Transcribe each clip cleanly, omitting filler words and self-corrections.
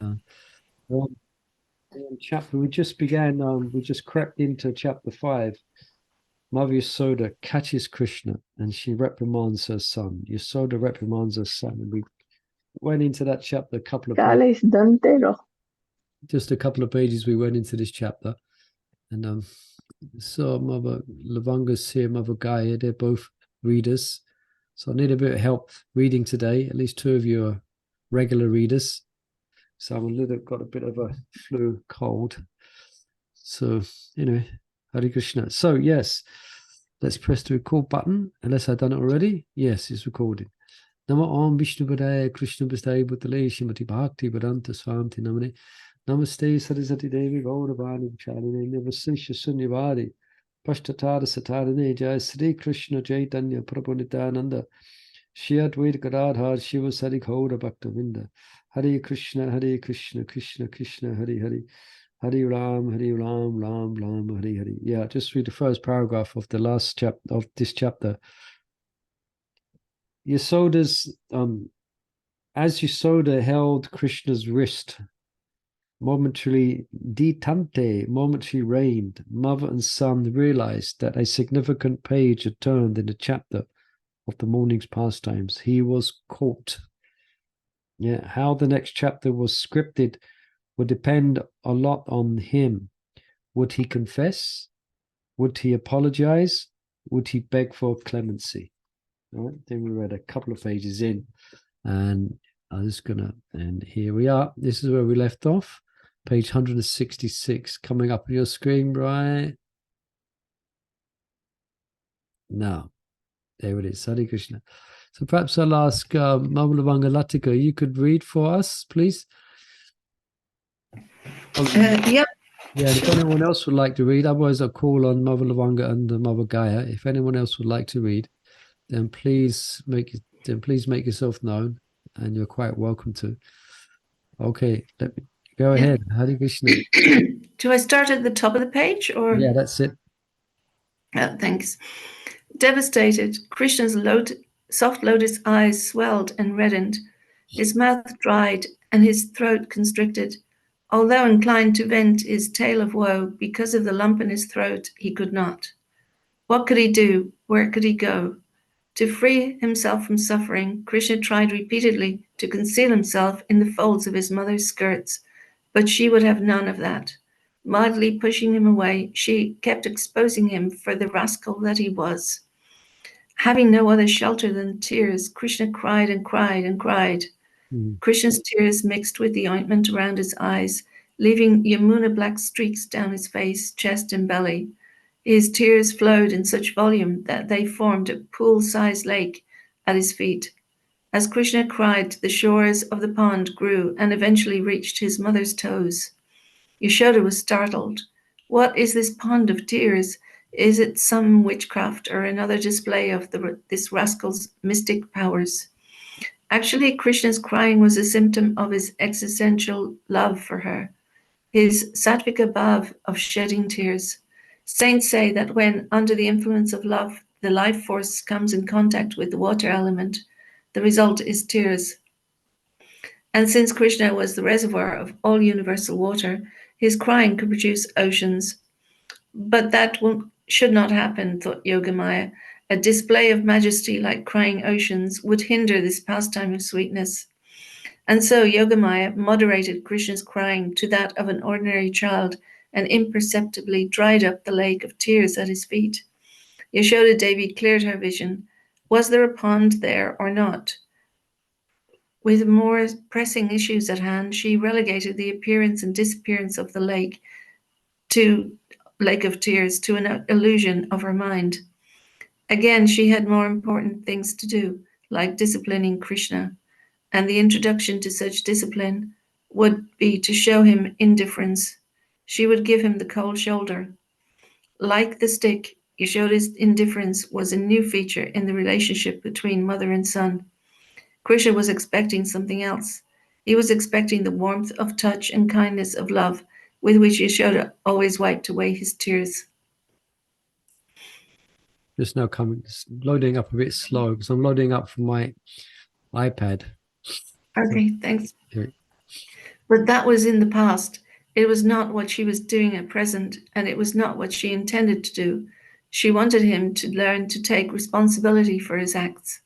Um, chapter we just began. We just crept into chapter 5. Mother Yasoda catches Krishna and she reprimands her son. Yasoda reprimands her son, and we went into that chapter a couple of pages. Cáliz dantero. Just a couple of pages. We went into this chapter, and so Mother Lavanga's here, Mother Gaia. They're both readers, so I need a bit of help reading today. At least two of you are regular readers. So I'm got a bit of a flu cold. So anyway, Hare Krishna. So yes, let's press the record button. Unless I've done it already. Yes, it's recording. Nama Om Vishnu Padaya Krishna Bhastaya Bhutale Shrimati Bhakti Vedanta Swanti Namane Namaste Sarasati Devi Gauravani Chaline Navasisha Sunyavadi Pashtatara Satarane Jai Sri Krishna Chaitanya Prabhu Nityananda Shri Advaita Gadadhar Shiva Sari Gaura Bhaktavinda Hare Krishna Krishna Krishna Hare Hare Hare Ram Ram Ram Hare Hare. Yeah, just read the first paragraph of the last chapter of this chapter. Yasoda's as Yasoda held Krishna's wrist, momentarily detante, momentary reigned, mother and son realized that a significant page had turned in the chapter of the morning's pastimes. He was caught. Yeah, how the next chapter was scripted would depend a lot on him. Would he confess? Would he apologize? Would he beg for clemency? All right, then we read a couple of pages in, and I'm just gonna, and here we are. This is where we left off, page 166, coming up on your screen right now. There it is. Hare Krishna. So perhaps I'll ask Mamalavanga Latika, you could read for us, please. Yep. Yeah, and if anyone else would like to read, otherwise I'll call on Mother Lavanga and Mother Gaia. If anyone else would like to read, then please make yourself known, and you're quite welcome to. Okay, let me go ahead. Hare Krishna. Do I start at the top of the page, or? Yeah, that's it. Thanks. Devastated, Krishna's soft lotus eyes swelled and reddened. His mouth dried and his throat constricted. Although inclined to vent his tale of woe, because of the lump in his throat, he could not. What could he do? Where could he go? To free himself from suffering, Krishna tried repeatedly to conceal himself in the folds of his mother's skirts, but she would have none of that. Mildly pushing him away, she kept exposing him for the rascal that he was. Having no other shelter than tears, Krishna cried and cried and cried. Krishna's tears mixed with the ointment around his eyes, leaving Yamuna black streaks down his face, chest, and belly. His tears flowed in such volume that they formed a pool-sized lake at his feet. As Krishna cried, the shores of the pond grew and eventually reached his mother's toes. Yashoda was startled. What is this pond of tears? Is it some witchcraft or another display of this rascal's mystic powers? Actually, Krishna's crying was a symptom of his existential love for her, his sattvika bhav of shedding tears. Saints say that when, under the influence of love, the life force comes in contact with the water element, the result is tears. And since Krishna was the reservoir of all universal water, his crying could produce oceans. But that should not happen, thought Yogamaya. A display of majesty like crying oceans would hinder this pastime of sweetness. And so Yogamaya moderated Krishna's crying to that of an ordinary child and imperceptibly dried up the lake of tears at his feet. Yashoda Devi cleared her vision. Was there a pond there or not? With more pressing issues at hand, she relegated the appearance and disappearance of the lake of tears to an illusion of her mind. Again, she had more important things to do, like disciplining Krishna, and the introduction to such discipline would be to show him indifference. She would give him the cold shoulder. Like the stick, Yashoda's indifference was a new feature in the relationship between mother and son. Krishna was expecting something else. He was expecting the warmth of touch and kindness of love with which Yashoda always wiped away his tears. Just now loading up a bit slow because I'm loading up from my iPad. Okay, thanks. Okay. But that was in the past. It was not what she was doing at present, and it was not what she intended to do. She wanted him to learn to take responsibility for his acts.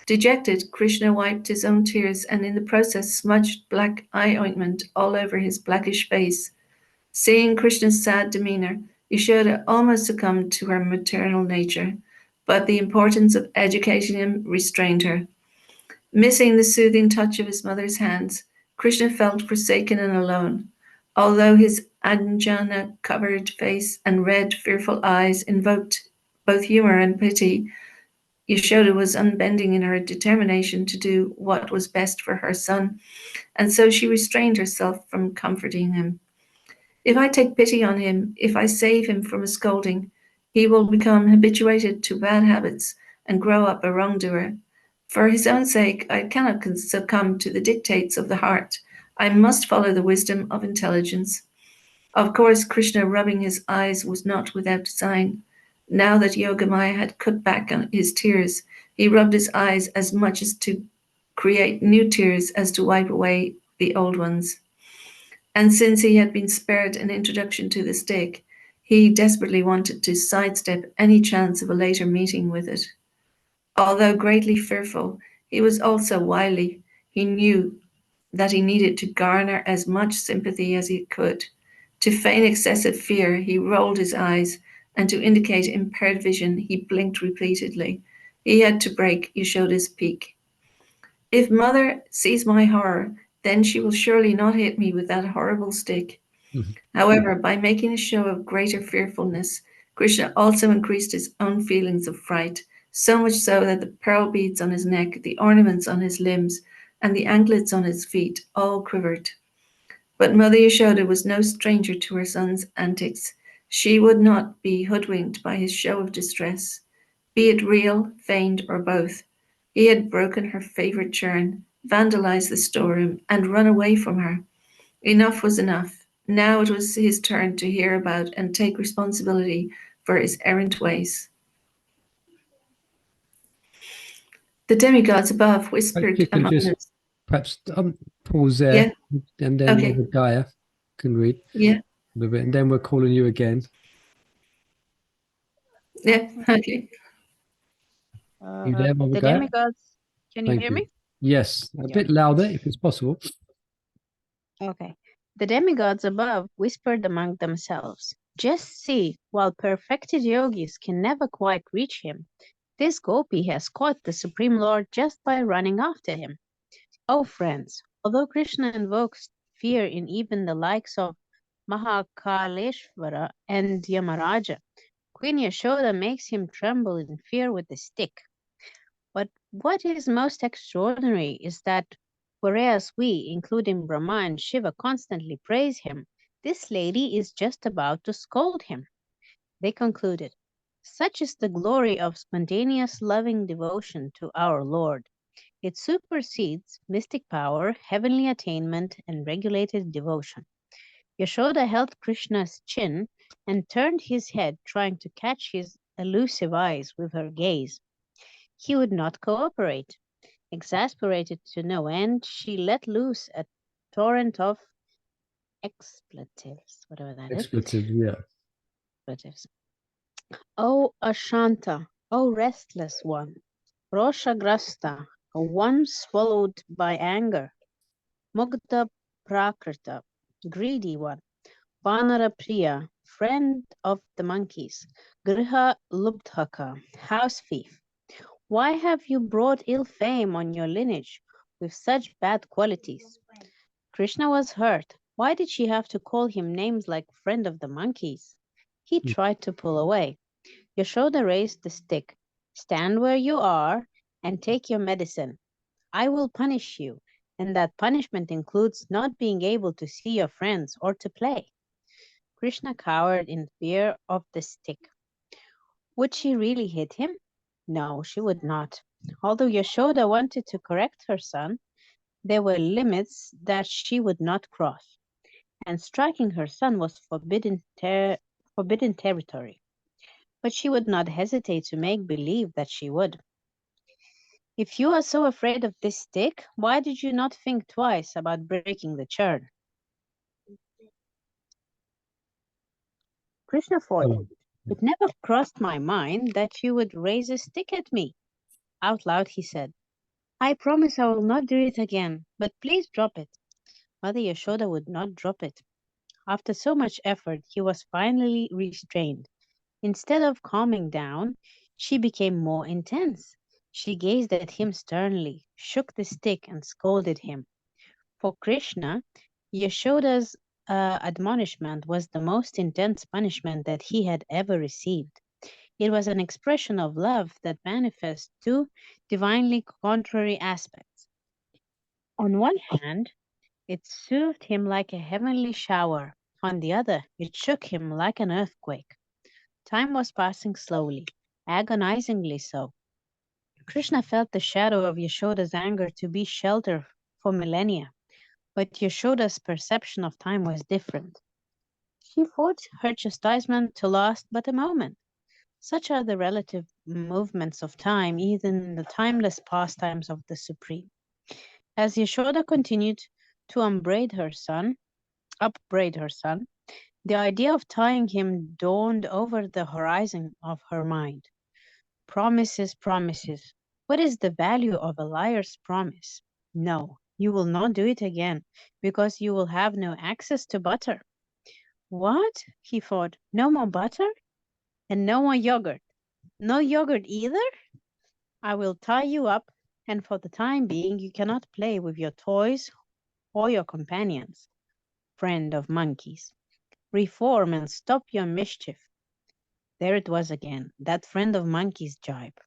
Dejected, Krishna wiped his own tears and in the process smudged black eye ointment all over his blackish face. Seeing Krishna's sad demeanor, Yashoda almost succumbed to her maternal nature, but the importance of educating him restrained her. Missing the soothing touch of his mother's hands, Krishna felt forsaken and alone. Although his Anjana-covered face and red, fearful eyes invoked both humor and pity, Yashoda was unbending in her determination to do what was best for her son, and so she restrained herself from comforting him. If I take pity on him, if I save him from a scolding, he will become habituated to bad habits and grow up a wrongdoer. For his own sake, I cannot succumb to the dictates of the heart. I must follow the wisdom of intelligence. Of course, Krishna rubbing his eyes was not without design. Now that Yogamaya had cut back on his tears, he rubbed his eyes as much as to create new tears as to wipe away the old ones. And since he had been spared an introduction to the stick, he desperately wanted to sidestep any chance of a later meeting with it. Although greatly fearful, he was also wily. He knew that he needed to garner as much sympathy as he could. To feign excessive fear, he rolled his eyes, and to indicate impaired vision, he blinked repeatedly. He had to break Yashoda's pique. If mother sees my horror, then she will surely not hit me with that horrible stick. Mhm. However, by making a show of greater fearfulness, Krishna also increased his own feelings of fright, so much so that the pearl beads on his neck, the ornaments on his limbs, and the anklets on his feet all quivered. But Mother Yashoda was no stranger to her son's antics. She would not be hoodwinked by his show of distress, be it real, feigned, or both. He had broken her favorite churn, vandalized the storeroom, and run away from her. Enough was enough. Now it was his turn to hear about and take responsibility for his errant ways. The demigods above Perhaps whispered you can among just us. perhaps pause there, Yeah, and then okay. Obadiah can read Yeah, a little bit, and then we're calling you again. yeah, okay. You there, The Obadiah? demigods. Can you Thank hear you. me? Yes, a Yeah. bit louder if it's possible. Okay. The demigods above whispered among themselves. Just see, while perfected yogis can never quite reach him, this gopi has caught the Supreme Lord just by running after him. Oh, friends, although Krishna invokes fear in even the likes of Mahakaleshvara and Yamaraja, Queen Yashoda makes him tremble in fear with a stick. But what is most extraordinary is that whereas we, including Brahma and Shiva, constantly praise him, this lady is just about to scold him. They concluded, such is the glory of spontaneous loving devotion to our Lord. It supersedes mystic power, heavenly attainment, and regulated devotion. Yashoda held Krishna's chin and turned his head, trying to catch his elusive eyes with her gaze. He would not cooperate. Exasperated to no end, she let loose a torrent of expletives, whatever that is. Expletive, yeah. Expletives. O Ashanta, O restless one, Roshagrasta, a one swallowed by anger, Mugdha Prakrita, greedy one, Vanara Priya, friend of the monkeys, Griha Lubdhaka, house thief. Why have you brought ill fame on your lineage with such bad qualities? Krishna was hurt. Why did she have to call him names like friend of the monkeys? He Hmm. tried to pull away. Yashoda raised the stick. Stand where you are and take your medicine. I will punish you, and that punishment includes not being able to see your friends or to play. Krishna cowered in fear of the stick. Would she really hit him? No, she would not. Although Yashoda wanted to correct her son, there were limits that she would not cross, and striking her son was forbidden territory. But she would not hesitate to make believe that she would. If you are so afraid of this stick, why did you not think twice about breaking the churn? Krishna thought, Oh, it never crossed my mind that you would raise a stick at me. Out loud he said, I promise I will not do it again, but please drop it. Mother Yashoda would not drop it. After so much effort, he was finally restrained. Instead of calming down, she became more intense. She gazed at him sternly, shook the stick, and scolded him. For Krishna, Yashoda's admonishment was the most intense punishment that he had ever received. It was an expression of love that manifests two divinely contrary aspects. On one hand, it soothed him like a heavenly shower. On the other, it shook him like an earthquake. Time was passing slowly, agonizingly so. Krishna felt the shadow of Yashoda's anger to be shelter for millennia, but Yashoda's perception of time was different. She thought her chastisement to last but a moment. Such are the relative movements of time, even in the timeless pastimes of the Supreme. As Yashoda continued to upbraid her son, the idea of tying him dawned over the horizon of her mind. Promises, promises. What is the value of a liar's promise? No, you will not do it again, because you will have no access to butter. What? He thought. No more butter? And no more yogurt? No yogurt either? I will tie you up, and for the time being you cannot play with your toys or your companions. Friend of monkeys, reform and stop your mischief. There it was again, that friend of monkeys jibe.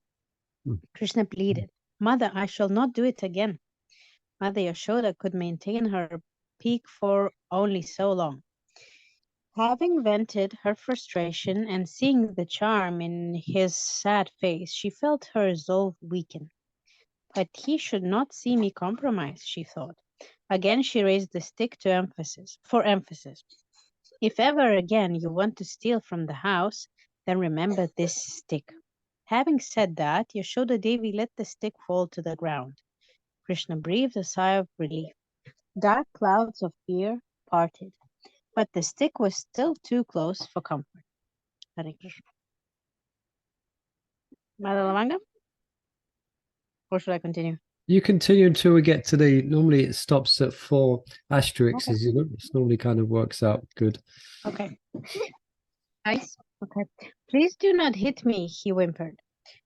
Hmm. Krishna pleaded, Mother, I shall not do it again. Mother Yashoda could maintain her pique for only so long. Having vented her frustration and seeing the charm in his sad face, she felt her resolve weaken. But he should not see me compromised, she thought. Again she raised the stick for emphasis. If ever again you want to steal from the house, then remember this stick. Having said that, Yashoda Devi let the stick fall to the ground. Krishna breathed a sigh of relief. Dark clouds of fear parted, but the stick was still too close for comfort. Hare Krishna. Mother Lavanga? Or should I continue? you continue until we get to the. Normally, it stops at 4 asterisks. Okay. You know, it's normally kind of works out good. Okay. Nice. Okay. Please do not hit me, he whimpered.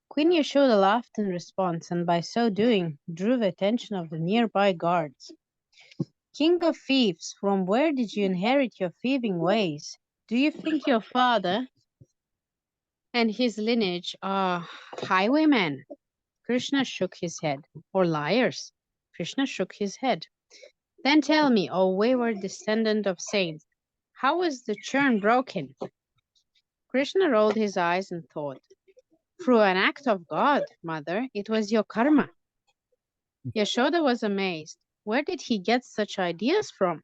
Queen Yashoda laughed in response, and by so doing, drew the attention of the nearby guards. King of thieves, from where did you inherit your thieving ways? Do you think your father and his lineage are highwaymen? Krishna shook his head. Or liars? Krishna shook his head. Then tell me, O wayward descendant of saints, how was the churn broken? Krishna rolled his eyes and thought, through an act of God, mother, it was your karma. Yashoda was amazed. Where did he get such ideas from?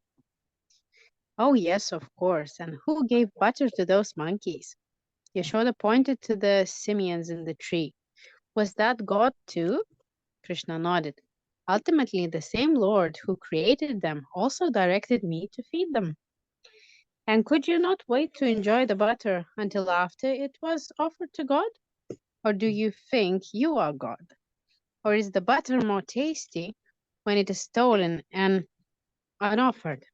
Oh, yes, of course. And who gave butter to those monkeys? Yashoda pointed to the simians in the tree. Was that God too? Krishna nodded. Ultimately, the same Lord who created them also directed me to feed them. And could you not wait to enjoy the butter until after it was offered to God? Or do you think you are God? Or is the butter more tasty when it is stolen and unoffered?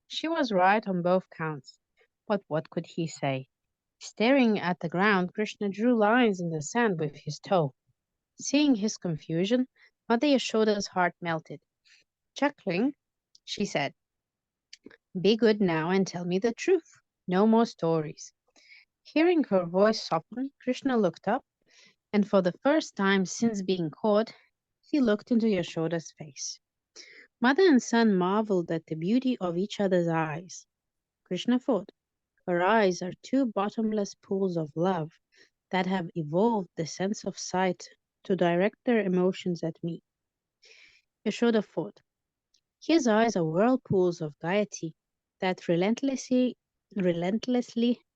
She was right on both counts. But what could he say? Staring at the ground, Krishna drew lines in the sand with his toe. Seeing his confusion, Mother Yashoda's heart melted. Chuckling, she said, Be good now and tell me the truth. No more stories. Hearing her voice soften, Krishna looked up, and for the first time since being caught, he looked into Yashoda's face. Mother and son marveled at the beauty of each other's eyes. Krishna thought, her eyes are two bottomless pools of love that have evolved the sense of sight to direct their emotions at me. Yashoda thought, his eyes are whirlpools of gaiety that relentlessly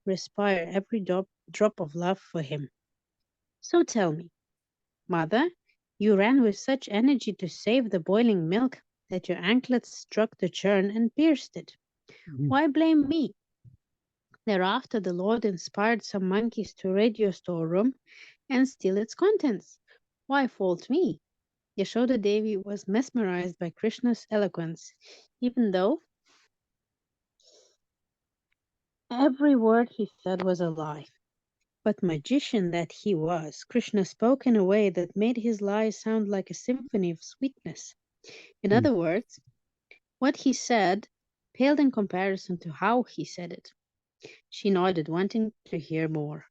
respire every drop of love for him. So tell me, Mother, You ran with such energy to save the boiling milk that your anklets struck the churn and pierced it. Why blame me? Thereafter, the Lord inspired some monkeys to raid your storeroom and steal its contents. Why fault me? Yashoda Devi was mesmerized by Krishna's eloquence, even though every word he said was a lie. But magician that he was, Krishna spoke in a way that made his lies sound like a symphony of sweetness. In other words, what he said paled in comparison to how he said it. She nodded, wanting to hear more.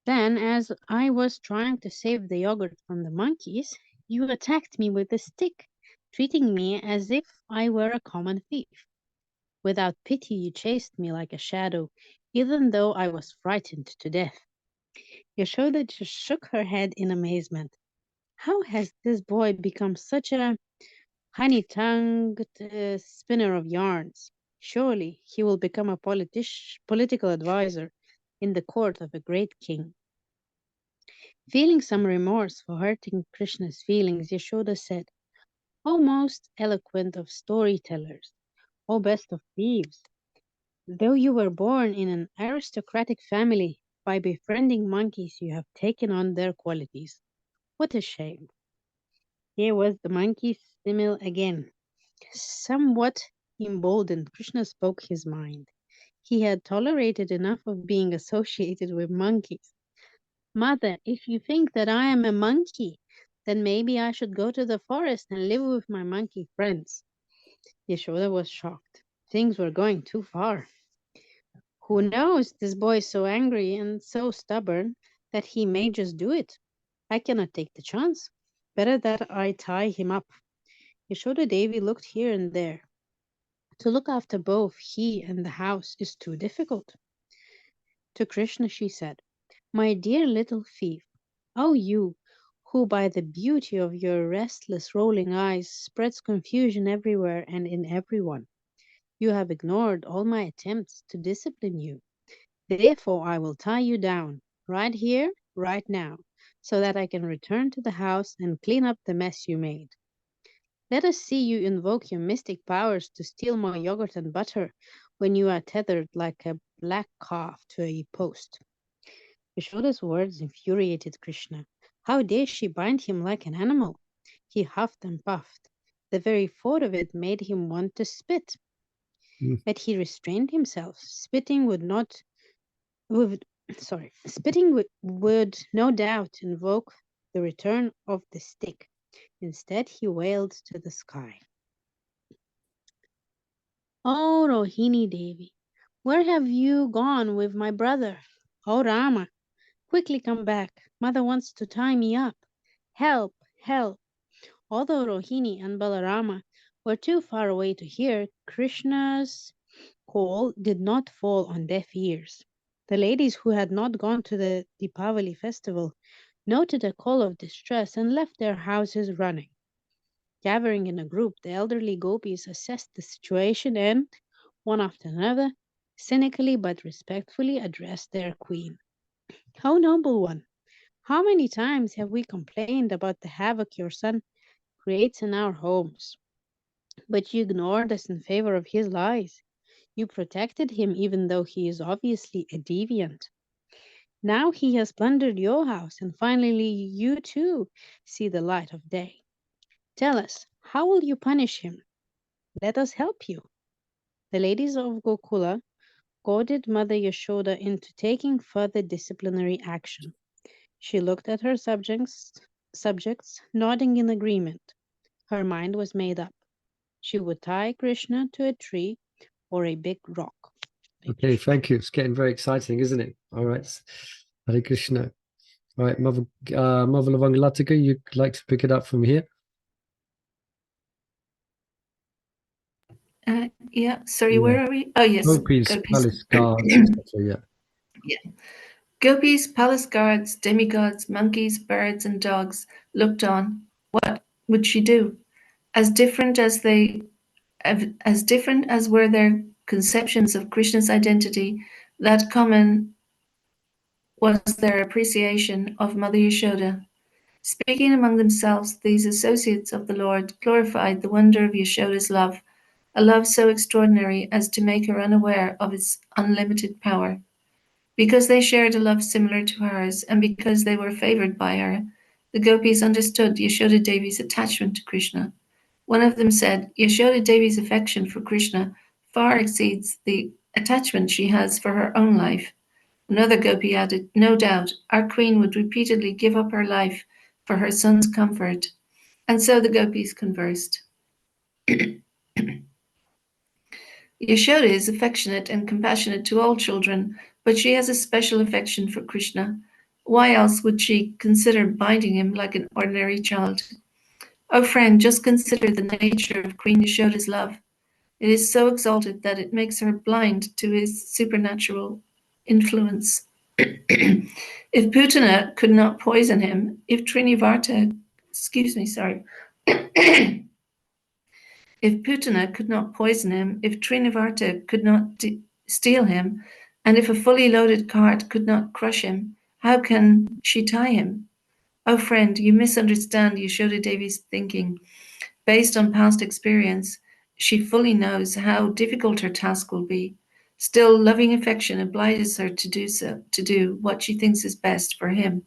Then, as I was trying to save the yogurt from the monkeys, you attacked me with a stick, treating me as if I were a common thief. Without pity, you chased me like a shadow, even though I was frightened to death. Yashoda just shook her head in amazement. How has this boy become such a honey-tongued spinner of yarns? Surely he will become a political advisor in the court of a great king. Feeling some remorse for hurting Krishna's feelings, Yashoda said, O most eloquent of storytellers, O best of thieves, though you were born in an aristocratic family, by befriending monkeys you have taken on their qualities. What a shame. Here was the monkey simile again. Somewhat emboldened, Krishna spoke his mind. He had tolerated enough of being associated with monkeys. Mother, if you think that I am a monkey, then maybe I should go to the forest and live with my monkey friends. Yashoda was shocked. Things were going too far. Who knows? This boy is so angry and so stubborn that he may just do it. I cannot take the chance. Better that I tie him up. Yashoda Devi looked here and there. To look after both he and the house is too difficult. To Krishna she said, My dear little thief, O you, who by the beauty of your restless rolling eyes spreads confusion everywhere and in everyone. You have ignored all my attempts to discipline you. Therefore I will tie you down, right here, right now, so that I can return to the house and clean up the mess you made. Let us see you invoke your mystic powers to steal my yogurt and butter when you are tethered like a black calf to a post. Yashoda's words infuriated Krishna. How dare she bind him like an animal? He huffed and puffed. The very thought of it made him want to spit. But he restrained himself. Spitting would no doubt invoke the return of the stick. Instead, he wailed to the sky. Oh, Rohini Devi, where have you gone with my brother? Oh, Rama, quickly come back. Mother wants to tie me up. Help, help. Although Rohini and Balarama were too far away to hear, Krishna's call did not fall on deaf ears. The ladies who had not gone to the Deepavali festival noted a call of distress and left their houses running. Gathering in a group, the elderly gopis assessed the situation and, one after another, cynically but respectfully addressed their queen. How noble one! How many times have we complained about the havoc your son creates in our homes? But you ignored us in favor of his lies. You protected him even though he is obviously a deviant. Now he has plundered your house, and finally you too see the light of day. Tell us, how will you punish him? Let us help you. The ladies of Gokula goaded Mother Yashoda into taking further disciplinary action. She looked at her subjects, nodding in agreement. Her mind was made up. She would tie Krishna to a tree or a big rock. Okay, thank you. It's getting very exciting, isn't it? All right. Hare Krishna. All right, Mother Lavangalatika, you'd like to pick it up from here? Sorry, Yeah. where are we? Oh, yes. Gopis, palace guards, etc. Yeah. Gopis, palace guards, demigods, monkeys, birds, and dogs looked on. What would she do? As different as were their conceptions of Krishna's identity, that common was their appreciation of Mother Yashoda. Speaking among themselves, these associates of the Lord glorified the wonder of Yasoda's love, a love so extraordinary as to make her unaware of its unlimited power. Because they shared a love similar to hers, and because they were favored by her, the gopis understood Yashoda Devi's attachment to Krishna. One of them said, Yashoda Devi's affection for Krishna far exceeds the attachment she has for her own life. Another gopi added, no doubt, our queen would repeatedly give up her life for her son's comfort. And so the gopis conversed. Yashoda is affectionate and compassionate to all children, but she has a special affection for Krishna. Why else would she consider binding him like an ordinary child? Oh friend, just consider the nature of Queen Yashoda's love. It is so exalted that it makes her blind to his supernatural influence. If Putana could not poison him, if Trinivarta, if Putana could not poison him, if Trinivarta could not steal him, and if a fully loaded cart could not crush him, how can she tie him? Oh friend, you misunderstand Yashoda Devi's thinking. Based on past experience, she fully knows how difficult her task will be. Still, loving affection obliges her to do what she thinks is best for him,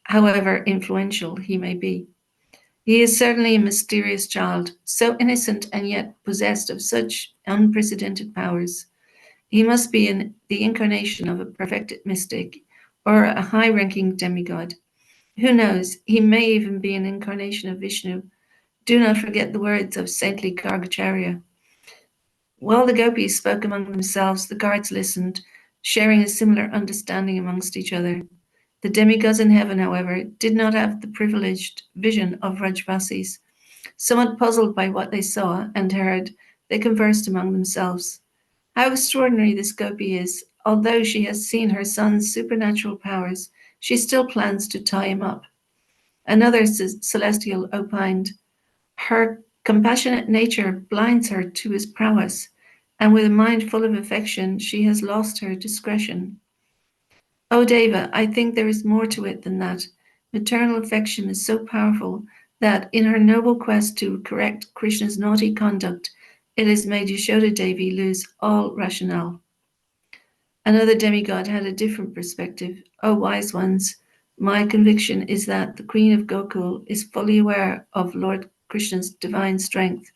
however influential he may be. He is certainly a mysterious child, so innocent and yet possessed of such unprecedented powers. He must be the incarnation of a perfected mystic or a high-ranking demigod. Who knows, he may even be an incarnation of Vishnu. Do not forget the words of saintly Gargacharya. While the gopis spoke among themselves, the guards listened, sharing a similar understanding amongst each other. The demigods in heaven, however, did not have the privileged vision of Rajvasis. Somewhat puzzled by what they saw and heard, they conversed among themselves. How extraordinary this gopi is! Although she has seen her son's supernatural powers, she still plans to tie him up. Another celestial opined, her compassionate nature blinds her to his prowess, and with a mind full of affection, she has lost her discretion. O Deva, I think there is more to it than that. Maternal affection is so powerful that in her noble quest to correct Krishna's naughty conduct, it has made Yashoda Devi lose all rationale. Another demigod had a different perspective. O wise ones, my conviction is that the Queen of Gokul is fully aware of Lord Krishna's divine strength.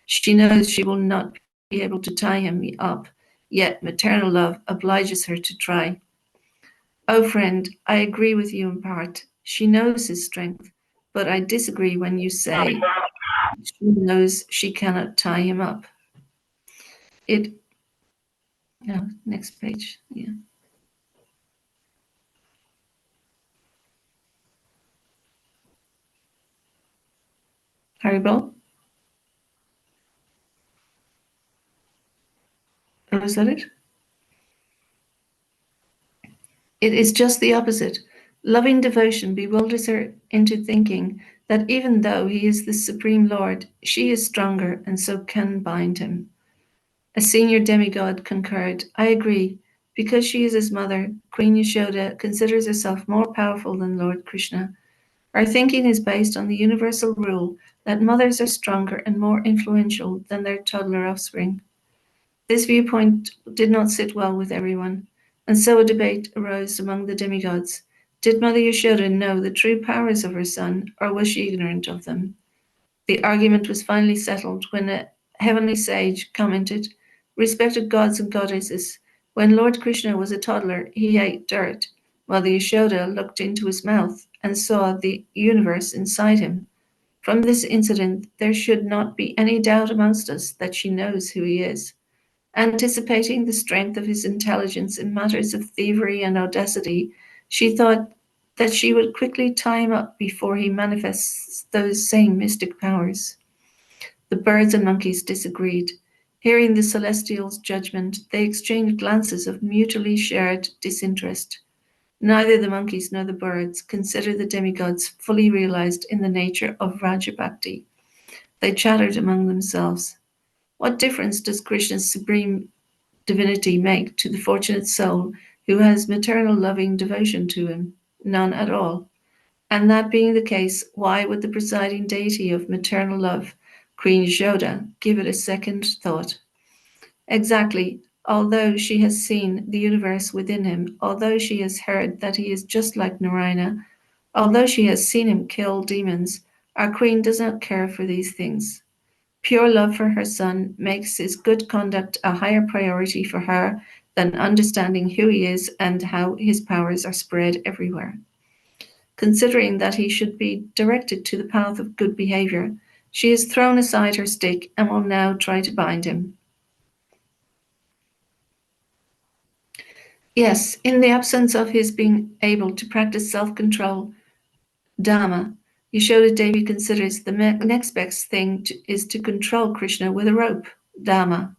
She knows she will not be able to tie him up, yet maternal love obliges her to try. Oh, friend, I agree with you in part. She knows his strength, but I disagree when you say she knows she cannot tie him up. Next page. Yeah. Haribol? Oh, is that it? It is just the opposite. Loving devotion bewilders her into thinking that even though he is the Supreme Lord, she is stronger and so can bind him. A senior demigod concurred, I agree. Because she is his mother, Queen Yashoda considers herself more powerful than Lord Krishna. Our thinking is based on the universal rule that mothers are stronger and more influential than their toddler offspring. This viewpoint did not sit well with everyone, and so a debate arose among the demigods. Did Mother Yashoda know the true powers of her son, or was she ignorant of them? The argument was finally settled when a heavenly sage commented, respected gods and goddesses, when Lord Krishna was a toddler, he ate dirt. Mother Yashoda looked into his mouth and saw the universe inside him. From this incident, there should not be any doubt amongst us that she knows who he is. Anticipating the strength of his intelligence in matters of thievery and audacity, she thought that she would quickly tie him up before he manifests those same mystic powers. The birds and monkeys disagreed. Hearing the celestial's judgment, they exchanged glances of mutually shared disinterest. Neither the monkeys nor the birds consider the demigods fully realized in the nature of Raja Bhakti. They chattered among themselves. What difference does Krishna's supreme divinity make to the fortunate soul who has maternal loving devotion to him? None at all. And that being the case, why would the presiding deity of maternal love, Queen Yasoda, give it a second thought? Exactly. Although she has seen the universe within him, although she has heard that he is just like Narayana, although she has seen him kill demons, our queen does not care for these things. Pure love for her son makes his good conduct a higher priority for her than understanding who he is and how his powers are spread everywhere. Considering that he should be directed to the path of good behavior, she has thrown aside her stick and will now try to bind him. Yes, in the absence of his being able to practice self-control, Dharma, Yasoda Devi considers the next best thing is to control Krishna with a rope, Dharma.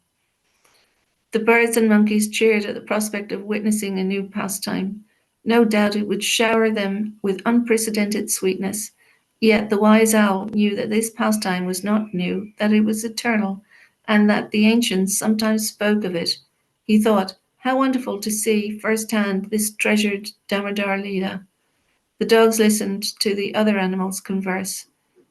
The birds and monkeys cheered at the prospect of witnessing a new pastime. No doubt it would shower them with unprecedented sweetness. Yet the wise owl knew that this pastime was not new, that it was eternal, and that the ancients sometimes spoke of it. He thought, how wonderful to see firsthand this treasured Damodara Leela. The dogs listened to the other animals converse.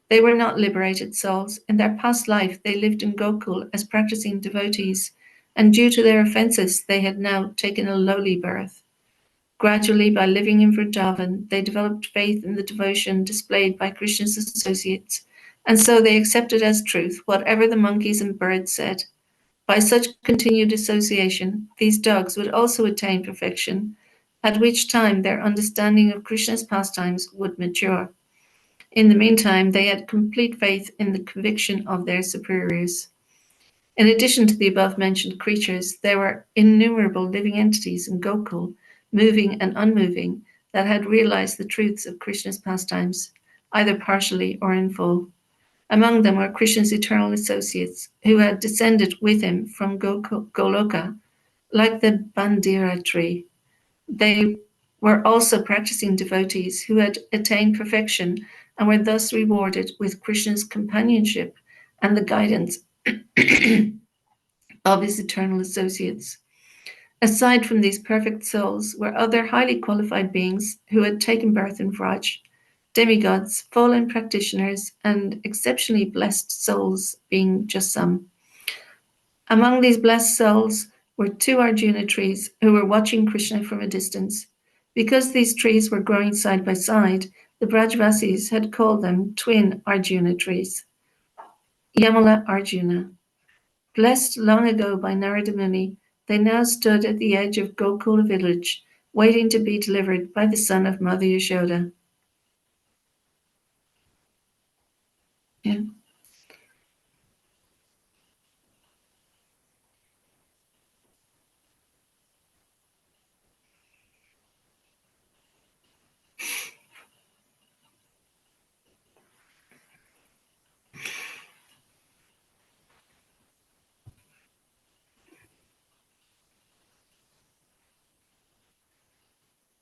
They were not liberated souls. In their past life, they lived in Gokul as practicing devotees, and due to their offenses, they had now taken a lowly birth. Gradually, by living in Vrindavan, they developed faith in the devotion displayed by Krishna's associates, and so they accepted as truth whatever the monkeys and birds said. By such continued association, these dogs would also attain perfection, at which time their understanding of Krishna's pastimes would mature. In the meantime, they had complete faith in the conviction of their superiors. In addition to the above-mentioned creatures, there were innumerable living entities in Gokul, moving and unmoving, that had realized the truths of Krishna's pastimes, either partially or in full. Among them were Krishna's eternal associates, who had descended with him from Goloka, like the Bandira tree. They were also practicing devotees who had attained perfection and were thus rewarded with Krishna's companionship and the guidance of his eternal associates. Aside from these perfect souls were other highly qualified beings who had taken birth in Vraj, demigods, fallen practitioners, and exceptionally blessed souls being just some. Among these blessed souls were two Arjuna trees who were watching Krishna from a distance. Because these trees were growing side by side, the Brajvasis had called them twin Arjuna trees. Yamala Arjuna. Blessed long ago by Narada Muni, they now stood at the edge of Gokula village, waiting to be delivered by the son of Mother Yasoda. Yeah.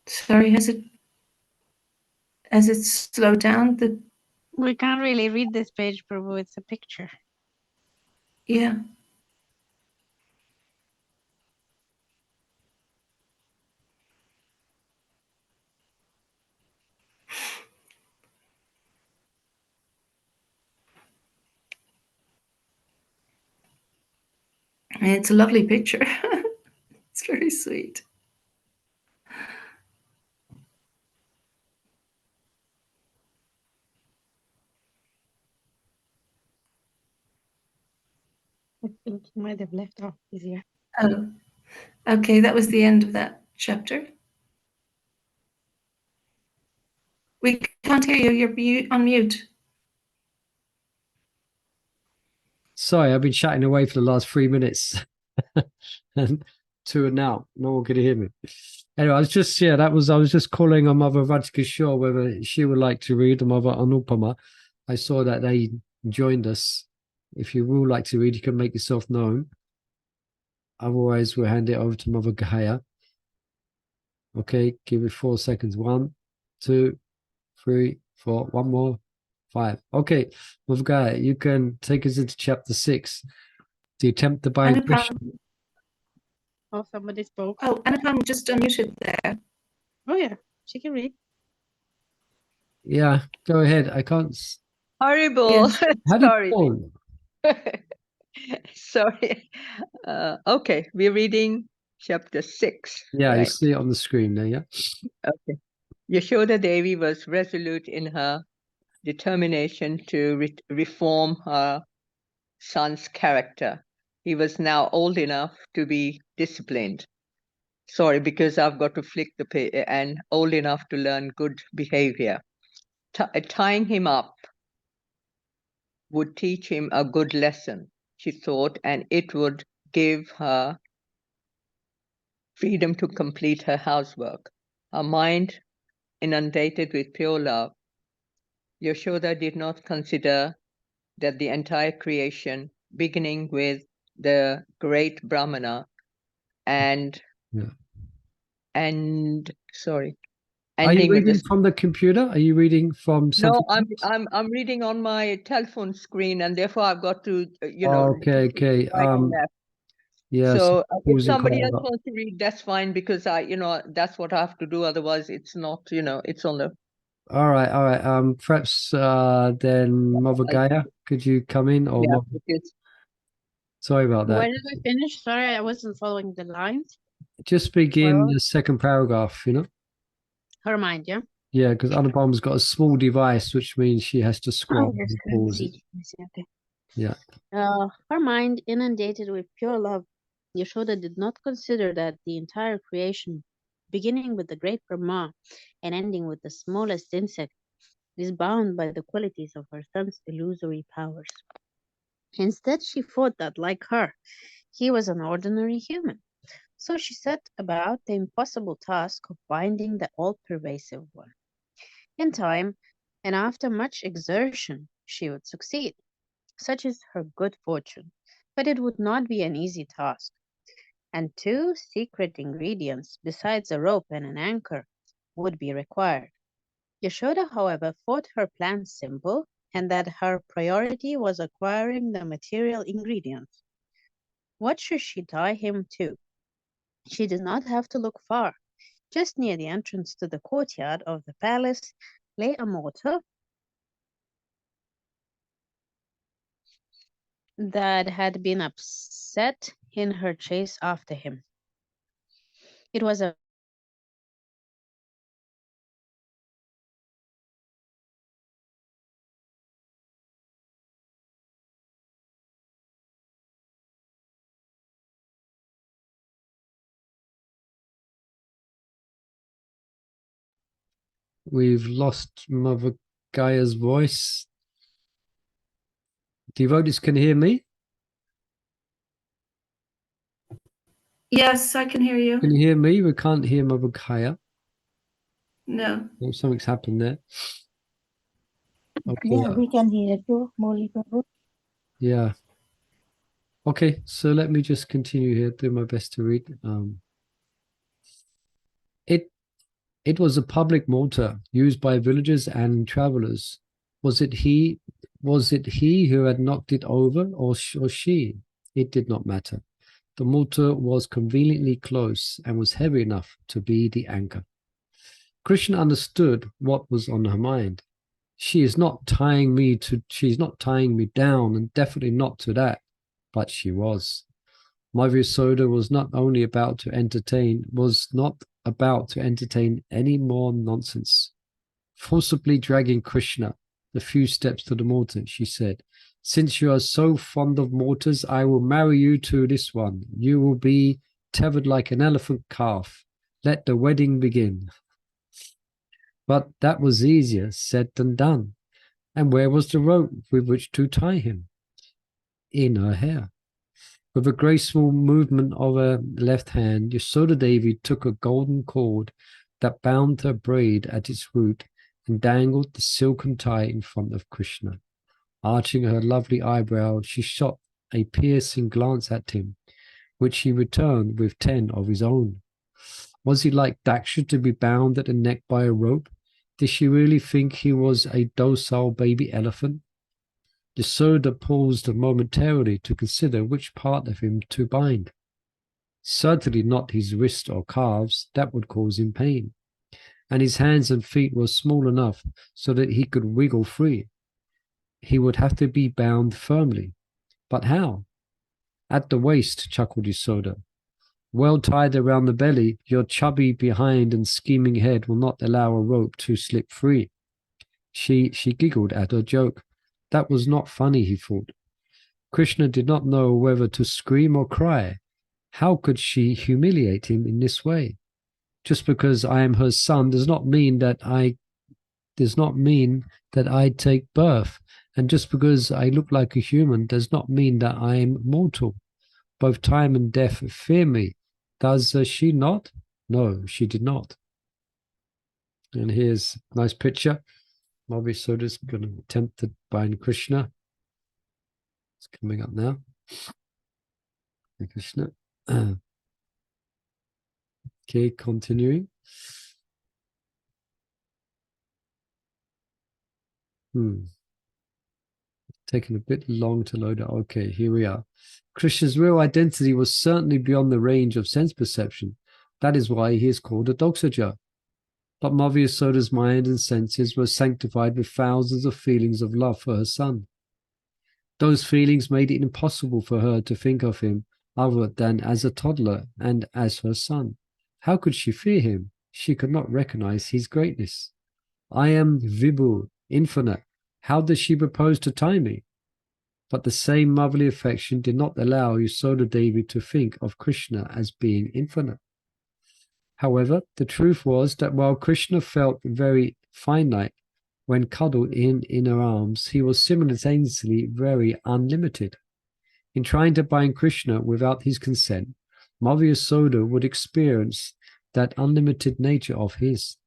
Sorry, has it slowed down? We can't really read this page, Prabhu. It's a picture. Yeah. It's a lovely picture. It's very sweet. I think you might have left off easier. Oh, okay. That was the end of that chapter. We can't hear you. You're on mute. Sorry, I've been chatting away for the last 3 minutes. And to and now, no one could hear me. Anyway, I was just calling on Mother Radhika Shaw whether she would like to read, or Mother Anupama. I saw that they joined us. If you would like to read, you can make yourself known. Otherwise, we'll hand it over to Mother Gahaya. Okay, give it 4 seconds. 1, 2, 3, 4. One more. 5. Okay, Mother Gahaya, you can take us into chapter 6. The attempt to bind Krishna. Oh, somebody spoke. Oh, Anupam just unmuted there. Oh, yeah. She can read. Yeah, go ahead. I can't. Horrible. Yes. How did Sorry. Paul? Sorry. Okay, we're reading chapter 6. Yeah, you right? see it on the screen there. Yeah. Okay. Yashoda Devi was resolute in her determination to reform her son's character. He was now old enough to be disciplined. Sorry, because I've got to flick the page, and old enough to learn good behavior. Tying him up would teach him a good lesson, she thought, and it would give her freedom to complete her housework. Her mind inundated with pure love, Yashoda did not consider that the entire creation, beginning with the great Brahmana and Yeah. sorry, Are you ending with reading this. from the computer? Are you reading from something? No, else? I'm reading on my telephone screen, and therefore I've got to Okay, okay. right and left. Yeah. So if pausing somebody quite a else lot. wants to read, that's fine, because that's what I have to do. Otherwise, it's not, it's on the. All right, all right. Perhaps then Mother Gaia, could you come in? Or Yeah, Mother... Sorry about that. Where did we finish? Sorry, I wasn't following the lines. Just begin Well, the second paragraph, her mind, yeah? Yeah, because Anupam's got a small device, which means she has to scroll yes, and I pause it. see. I see, okay. Yeah. Her mind inundated with pure love, Yashoda did not consider that the entire creation, beginning with the great Brahma and ending with the smallest insect, is bound by the qualities of her son's illusory powers. Instead, she thought that, like her, he was an ordinary human. So she set about the impossible task of finding the all-pervasive one. In time, and after much exertion, she would succeed. Such is her good fortune. But it would not be an easy task, and 2 secret ingredients, besides a rope and an anchor, would be required. Yashoda, however, thought her plan simple, and that her priority was acquiring the material ingredients. What should she tie him to? She did not have to look far. Just near the entrance to the courtyard of the palace lay a mortar that had been upset in her chase after him. It was a We've lost Mother Gaia's voice. Devotees can hear me? Yes, I can hear you. Can you hear me? We can't hear Mother Gaia. No. Oh, something's happened there. Okay. Yeah, we can hear you, Molly Prabhu. Yeah. Okay, so let me just continue here, do my best to read. It was a public mortar used by villagers and travelers. Was it he who had knocked it over, or she? It did not matter. The mortar was conveniently close and was heavy enough to be the anchor. Krishna understood what was on her mind. She's not tying me down, and definitely not to that. But she was. Mother Yasoda was not about to entertain any more nonsense. Forcibly dragging Krishna the few steps to the mortar, she said, "Since you are so fond of mortars, I will marry you to this one. You will be tethered like an elephant calf. Let the wedding begin." But that was easier said than done. And where was the rope with which to tie him? In her hair. With a graceful movement of her left hand, Yasoda Devi took a golden cord that bound her braid at its root and dangled the silken tie in front of Krishna. Arching her lovely eyebrows, she shot a piercing glance at him, which he returned with 10 of his own. Was he like Daksha to be bound at the neck by a rope? Did she really think he was a docile baby elephant? Yasoda paused momentarily to consider which part of him to bind. Certainly not his wrist or calves, that would cause him pain. and his hands and feet were small enough so that he could wiggle free. He would have to be bound firmly. But how? At the waist, chuckled Yasoda. Well tied around the belly, your chubby behind and scheming head will not allow a rope to slip free. She giggled at her joke. That was not funny, he thought. Krsna did not know whether to scream or cry. How could she humiliate him in this way? Just because I am her son does not mean that I take birth, and just because I look like a human does not mean that I am mortal. Both time and death fear me. Does she not? No, she did not. And here's a nice picture. Yasoda's going to attempt to bind Krsna. It's coming up now. Krsna. Okay, continuing. Taking a bit long to load it. Okay, here we are. Krishna's real identity was certainly beyond the range of sense perception. That is why he is called a Doksaja. But Mother Yasoda's mind and senses were sanctified with thousands of feelings of love for her son. Those feelings made it impossible for her to think of him other than as a toddler and as her son. How could she fear him? She could not recognize his greatness. I am Vibhu, infinite. How does she propose to tie me? But the same motherly affection did not allow Yasoda Devi to think of Krsna as being infinite. However, the truth was that while Krsna felt very finite when cuddled in her arms, he was simultaneously very unlimited. In trying to bind Krsna without his consent, Mother Yasoda would experience that unlimited nature of his.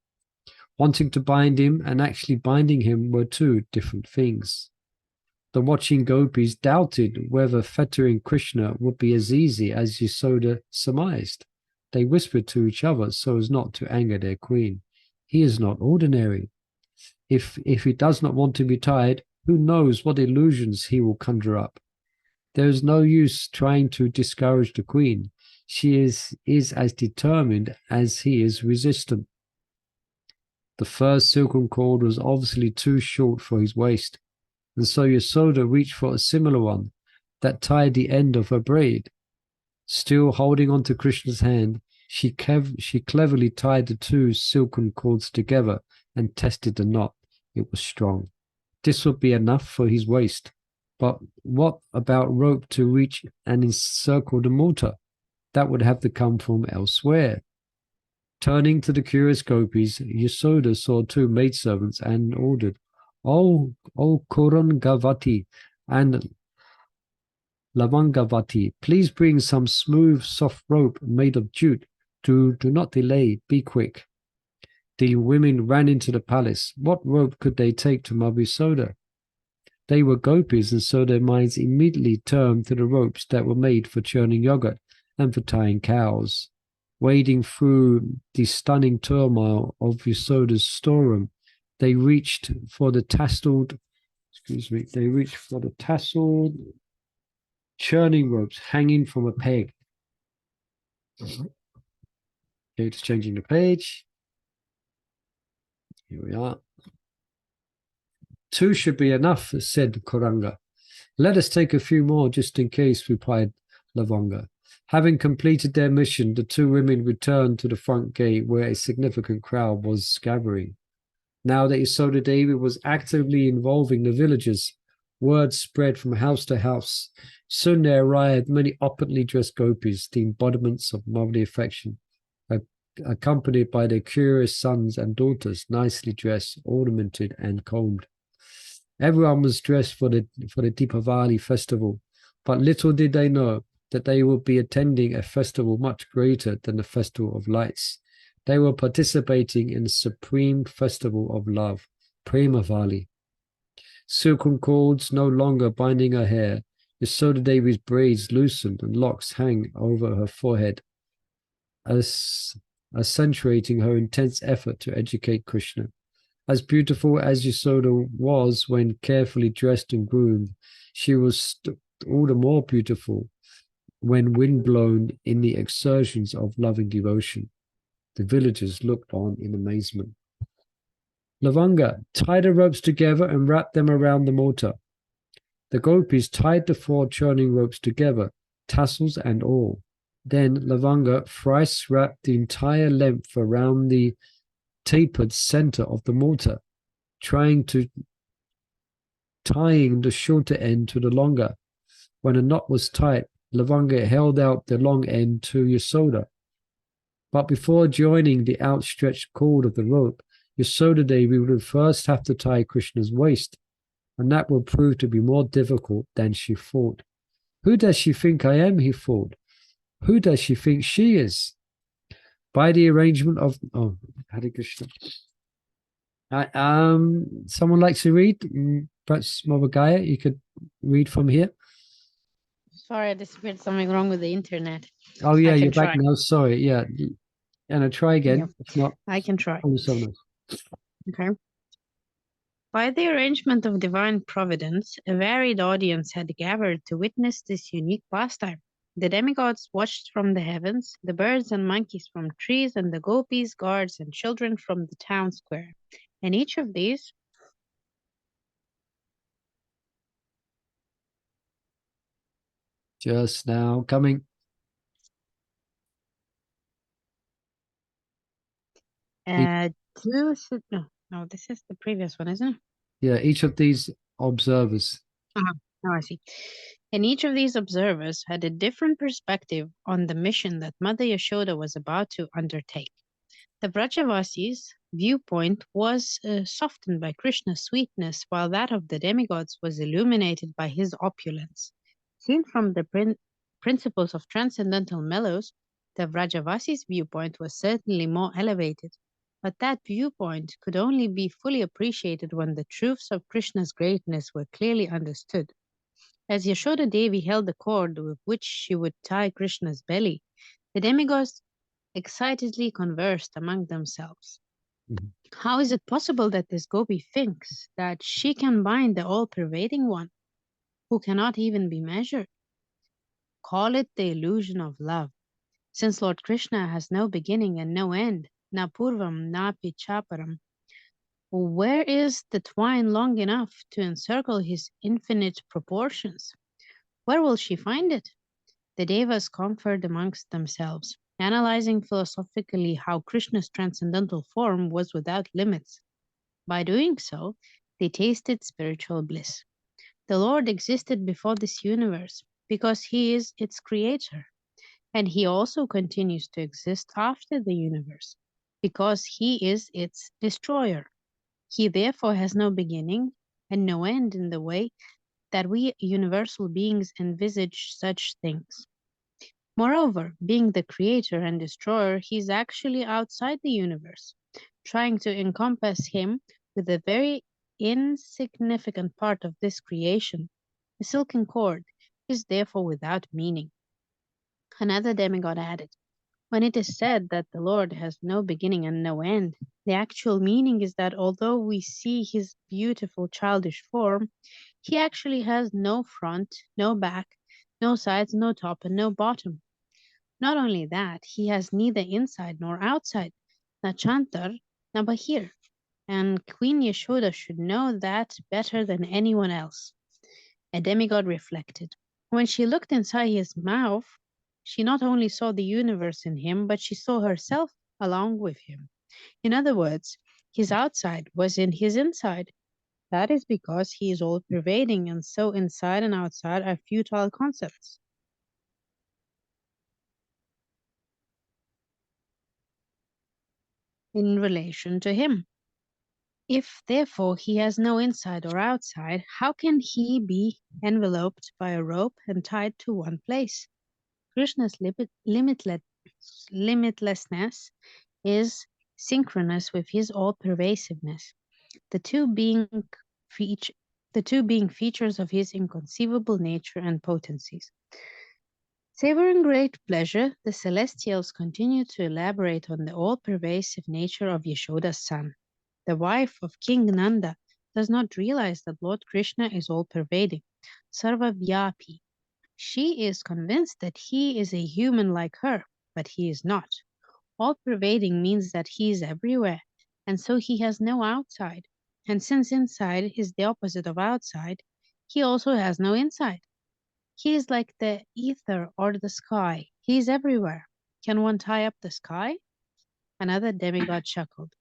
Wanting to bind him and actually binding him were two different things. The watching gopis doubted whether fettering Krsna would be as easy as Yasoda surmised. They whispered to each other so as not to anger their queen. He is not ordinary. If he does not want to be tied, who knows what illusions he will conjure up. There is no use trying to discourage the queen. She is as determined as he is resistant. The first silken cord was obviously too short for his waist, and so Yasoda reached for a similar one that tied the end of her braid. Still holding on to Krishna's hand, she cleverly tied the two silken cords together and tested the knot. It was strong. This would be enough for his waist. But what about rope to reach and encircle the mortar? That would have to come from elsewhere. Turning to the curious gopis, Yasoda saw two maidservants and ordered, O Kurangavati and Lavangavati, please bring some smooth, soft rope made of jute. Do not delay, be quick. The women ran into the palace. What rope could they take to Mother Yasoda? They were gopis, and so their minds immediately turned to the ropes that were made for churning yogurt and for tying cows. Wading through the stunning turmoil of Yasoda's storeroom, they reached for the tasseled churning ropes hanging from a peg. Okay, just changing the page. Here we are. Two should be enough, said Kuranga. Let us take a few more just in case, replied Lavanga. Having completed their mission, the two women returned to the front gate where a significant crowd was gathering. Now that Yasoda Devi was actively involving the villagers, word spread from house to house. Soon there arrived many opulently dressed gopis, the embodiments of motherly affection, accompanied by their curious sons and daughters, nicely dressed, ornamented, and combed. Everyone was dressed for the Deepavali festival, but little did they know that they would be attending a festival much greater than the Festival of Lights. They were participating in the supreme festival of love, Premavali. Silken cords no longer binding her hair, Yasoda Devi's braids loosened and locks hang over her forehead, accentuating her intense effort to educate Krsna. As beautiful as Yasoda was when carefully dressed and groomed, she was all the more beautiful when windblown in the exertions of loving devotion. The villagers looked on in amazement. Lavanga, tie the ropes together and wrap them around the mortar. The gopis tied the 4 churning ropes together, tassels and all. Then Lavanga thrice wrapped the entire length around the tapered center of the mortar, tying the shorter end to the longer. When a knot was tight, Lavanga held out the long end to Yasoda. But before joining the outstretched cord of the rope, Yasoda Devi would first have to tie Krishna's waist, and that will prove to be more difficult than she thought. Who does she think I am, he thought. Who does she think she is? By the arrangement of... Oh, Hare Krishna. Someone likes to read? Perhaps Mother Gaia, you could read from here. Sorry, I disappeared. Something wrong with the internet. Oh, yeah, can you're back try. now. Sorry, yeah. And I try again. Yep. If not, I can try. oh, so nice. Okay. By the arrangement of divine providence, a varied audience had gathered to witness this unique pastime. The demigods watched from the heavens, the birds and monkeys from trees, and the gopis, guards, and children from the town square. And each of these Just now coming. no, this is the previous one, isn't it? Yeah, each of these observers. Now I see. And each of these observers had a different perspective on the mission that Mother Yashoda was about to undertake. The Vrajavasi's viewpoint was softened by Krishna's sweetness, while that of the demigods was illuminated by his opulence. Seen from the principles of transcendental mellows, the Vrajavasi's viewpoint was certainly more elevated, but that viewpoint could only be fully appreciated when the truths of Krishna's greatness were clearly understood. As Yashoda Devi held the cord with which she would tie Krishna's belly, the demigods excitedly conversed among themselves. Mhm. How is it possible that this gopi thinks that she can bind the all-pervading one, who cannot even be measured? Call it the illusion of love. Since Lord Krishna has no beginning and no end, na purvam na pichaparam, where is the twine long enough to encircle his infinite proportions? Where will she find it? The Devas conferred amongst themselves, analyzing philosophically how Krishna's transcendental form was without limits. By doing so, they tasted spiritual bliss. The Lord existed before this universe because he is its creator, and he also continues to exist after the universe because he is its destroyer. He therefore has no beginning and no end in the way that we universal beings envisage such things. Moreover, being the creator and destroyer, he is actually outside the universe, trying to encompass him with a very insignificant part of this creation. The silken cord is therefore without meaning. Another demigod added, when it is said that the Lord has no beginning and no end, the actual meaning is that although we see his beautiful childish form, he actually has no front, no back, no sides, no top, and no bottom. Not only that, he has neither inside nor outside, na chantar, na bahir, and Queen Yashoda should know that better than anyone else. A demigod reflected. When she looked inside his mouth, she not only saw the universe in him, but she saw herself along with him. In other words, his outside was in his inside. That is because he is all-pervading, and so inside and outside are futile concepts. In relation to him. If, therefore, he has no inside or outside, how can he be enveloped by a rope and tied to one place? Krishna's limitlessness is synchronous with his all-pervasiveness, the two being features of his inconceivable nature and potencies. Savoring great pleasure, the celestials continue to elaborate on the all-pervasive nature of Yashoda's son. The wife of King Nanda does not realize that Lord Krishna is all-pervading, sarvavyapi. She is convinced that he is a human like her, but he is not. All-pervading means that he is everywhere, and so he has no outside. And since inside is the opposite of outside, he also has no inside. He is like the ether or the sky. He is everywhere. Can one tie up the sky? Another demigod chuckled.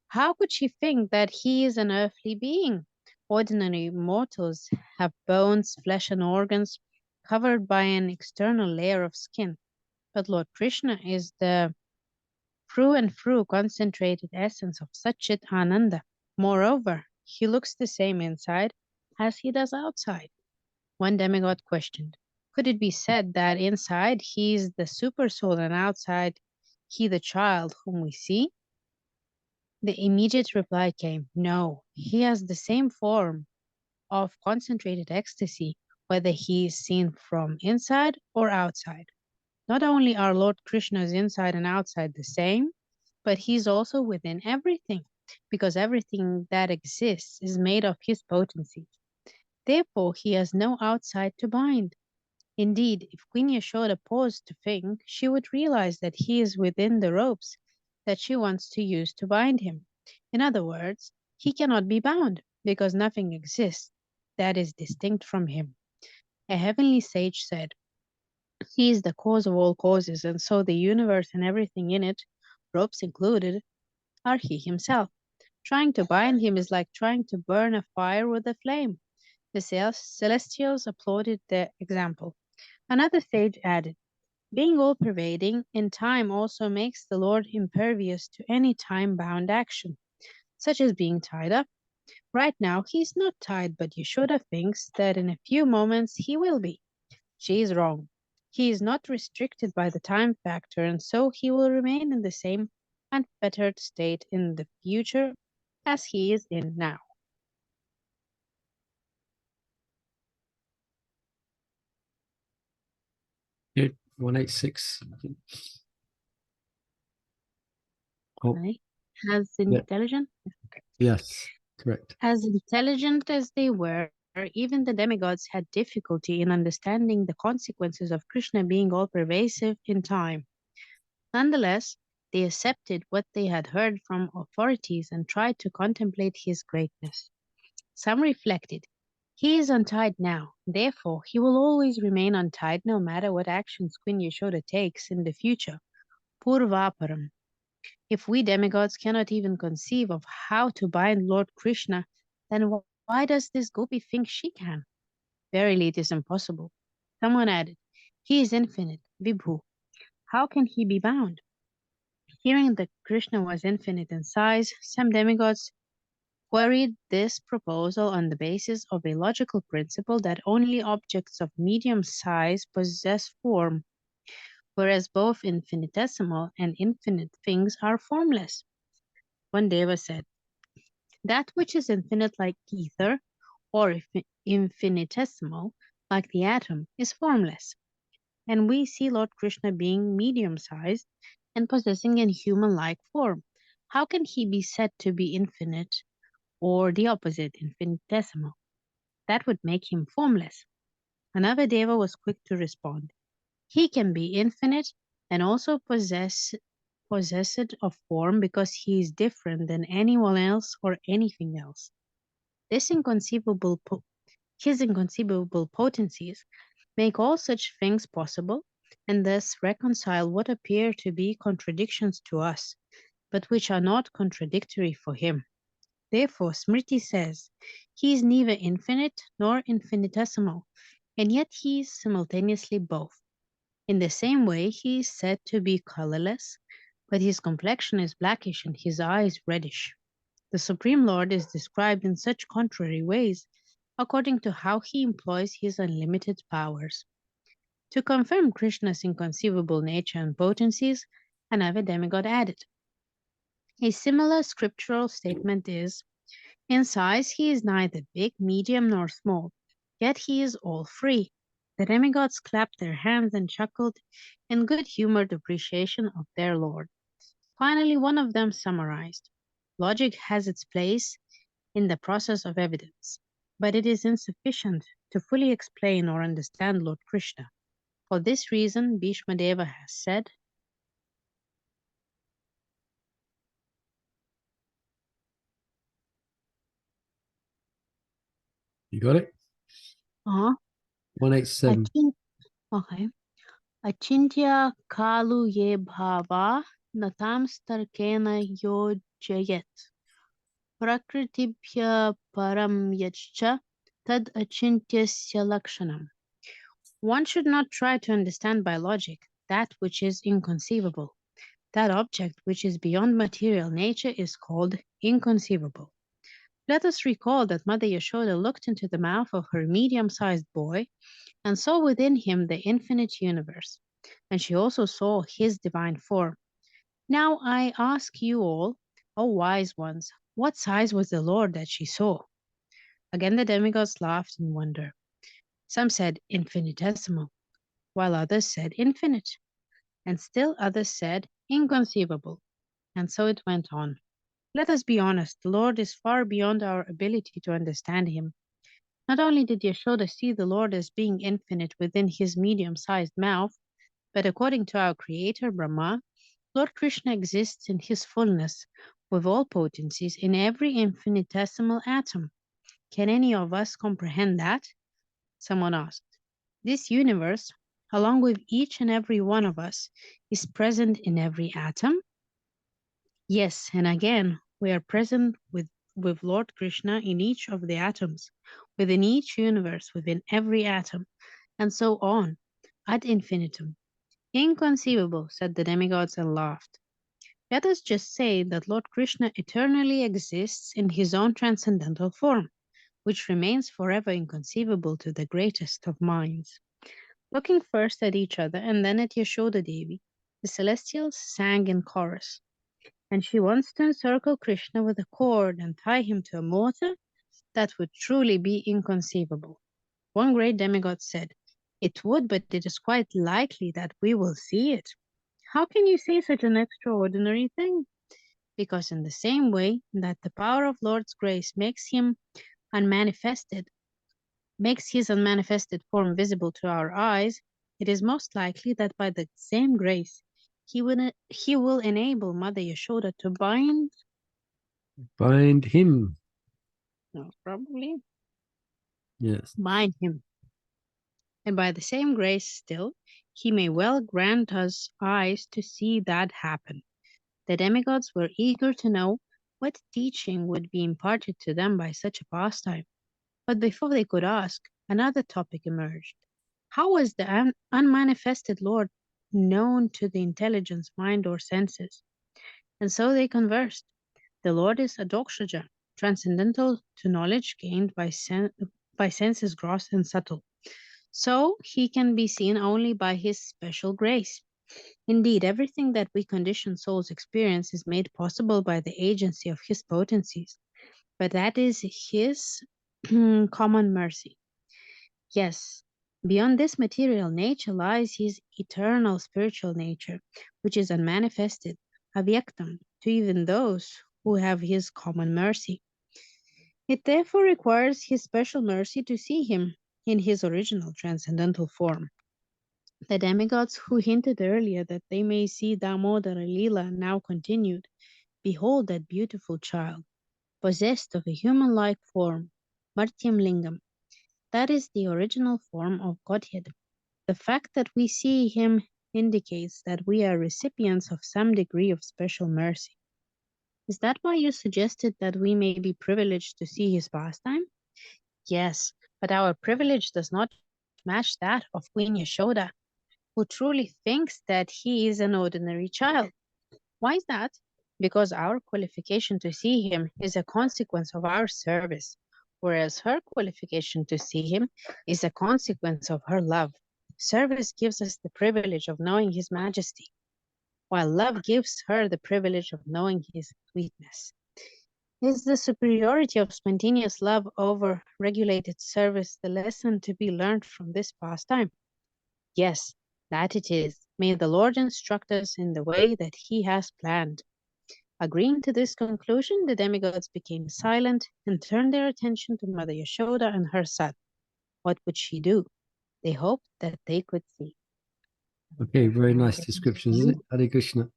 How could she think that he is an earthly being? Ordinary mortals have bones, flesh, and organs covered by an external layer of skin. But Lord Krishna is the through and through concentrated essence of Satchit Ananda. Moreover, he looks the same inside as he does outside. One demigod questioned, could it be said that inside he is the supersoul and outside he the child whom we see? The immediate reply came, no, he has the same form of concentrated ecstasy, whether he is seen from inside or outside. Not only are Lord Krishna's inside and outside the same, but he is also within everything, because everything that exists is made of his potency. Therefore, he has no outside to bind. Indeed, if Queen Yashoda paused to think, she would realize that he is within the ropes that she wants to use to bind him. In other words, he cannot be bound, because nothing exists that is distinct from him. A heavenly sage said, he is the cause of all causes, and so the universe and everything in it, ropes included, are he himself. Trying to bind him is like trying to burn a fire with a flame. The celestials applauded the example. Another sage added, being all-pervading in time also makes the Lord impervious to any time-bound action, such as being tied up. Right now, he's not tied, but Yashoda thinks that in a few moments he will be. She is wrong. He is not restricted by the time factor, and so he will remain in the same unfettered state in the future as he is in now. Good. 186. Oh, Right? As yeah. intelligent? Yes, correct. As intelligent as they were, even the demigods had difficulty in understanding the consequences of Krishna being all-pervasive in time. Nonetheless, they accepted what they had heard from authorities and tried to contemplate his greatness. Some reflected, he is untied now, therefore he will always remain untied no matter what actions Queen Yashoda takes in the future. Purvaparam. If we demigods cannot even conceive of how to bind Lord Krishna, then why does this gopi think she can? Verily, it is impossible. Someone added, he is infinite, Vibhu. How can he be bound? Hearing that Krishna was infinite in size, some demigods queried this proposal on the basis of a logical principle that only objects of medium size possess form, whereas both infinitesimal and infinite things are formless. One deva said, that which is infinite like ether, or infinitesimal like the atom, is formless. And we see Lord Krishna being medium-sized and possessing a human-like form. How can he be said to be infinite, or the opposite, infinitesimal? That would make him formless. Another deva was quick to respond. He can be infinite and also possessed of form because he is different than anyone else or anything else. His inconceivable potencies make all such things possible and thus reconcile what appear to be contradictions to us, but which are not contradictory for him. Therefore, Smriti says, he is neither infinite nor infinitesimal, and yet he is simultaneously both. In the same way, he is said to be colorless, but his complexion is blackish and his eyes reddish. The Supreme Lord is described in such contrary ways, according to how he employs his unlimited powers. To confirm Krishna's inconceivable nature and potencies, another demigod added. A similar scriptural statement is, in size he is neither big, medium, nor small, yet he is all three. The demigods clapped their hands and chuckled in good-humored appreciation of their Lord. Finally, one of them summarized, logic has its place in the process of evidence, but it is insufficient to fully explain or understand Lord Krishna. For this reason, Bhishma Deva has said, You got it? Uh-huh. 187. Okay. Achintya kalu ye bhava natam starkena yojayet. Prakritibhya param yachcha tad achintyasya lakshanam. One should not try to understand by logic that which is inconceivable. That object which is beyond material nature is called inconceivable. Let us recall that Mother Yashoda looked into the mouth of her medium-sized boy and saw within him the infinite universe, and she also saw his divine form. Now I ask you all, O wise ones, what size was the Lord that she saw? Again the demigods laughed in wonder. Some said infinitesimal, while others said infinite, and still others said inconceivable. And so it went on. Let us be honest, the Lord is far beyond our ability to understand him. Not only did Yashoda see the Lord as being infinite within his medium-sized mouth, but according to our creator Brahma, Lord Krishna exists in his fullness, with all potencies in every infinitesimal atom. Can any of us comprehend that? Someone asked. This universe, along with each and every one of us, is present in every atom? Yes, and again, we are present with Lord Krishna in each of the atoms, within each universe, within every atom, and so on, ad infinitum. Inconceivable, said the demigods and laughed. Let us just say that Lord Krishna eternally exists in his own transcendental form, which remains forever inconceivable to the greatest of minds. Looking first at each other and then at Yashoda Devi, the celestials sang in chorus. And she wants to encircle Krishna with a cord and tie him to a mortar? That would truly be inconceivable. One great demigod said, It would, but it is quite likely that we will see it. How can you say such an extraordinary thing? Because in the same way that the power of Lord's grace makes his unmanifested form visible to our eyes, it is most likely that by the same grace he will enable Mother Yashoda to Bind him. probably Yes. bind him. And by the same grace still, he may well grant us eyes to see that happen. The demigods were eager to know what teaching would be imparted to them by such a pastime. But before they could ask, another topic emerged. How was the unmanifested Lord known to the intelligence, mind, or senses? And so they conversed. The Lord is adokshaja, transcendental to knowledge gained by senses gross and subtle. So he can be seen only by his special grace. Indeed, everything that we conditioned souls experience is made possible by the agency of his potencies, but that is his common mercy. Yes, beyond this material nature lies his eternal spiritual nature, which is unmanifested, avyaktam, to even those who have his common mercy. It therefore requires his special mercy to see him in his original transcendental form. The demigods who hinted earlier that they may see Damodara Lila now continued. Behold that beautiful child, possessed of a human-like form, Martyam Lingam. That is the original form of Godhead. The fact that we see him indicates that we are recipients of some degree of special mercy. Is that why you suggested that we may be privileged to see his pastime? Yes, but our privilege does not match that of Queen Yashoda, who truly thinks that he is an ordinary child. Why is that? Because our qualification to see him is a consequence of our service, whereas her qualification to see him is a consequence of her love. Service gives us the privilege of knowing his majesty, while love gives her the privilege of knowing his sweetness. Is the superiority of spontaneous love over regulated service the lesson to be learned from this pastime? Yes, that it is. May the Lord instruct us in the way that he has planned. Agreeing to this conclusion, the demigods became silent and turned their attention to Mother Yashoda and her son. What would she do? They hoped that they could see. Okay, very nice descriptions, isn't it? Hare Krishna.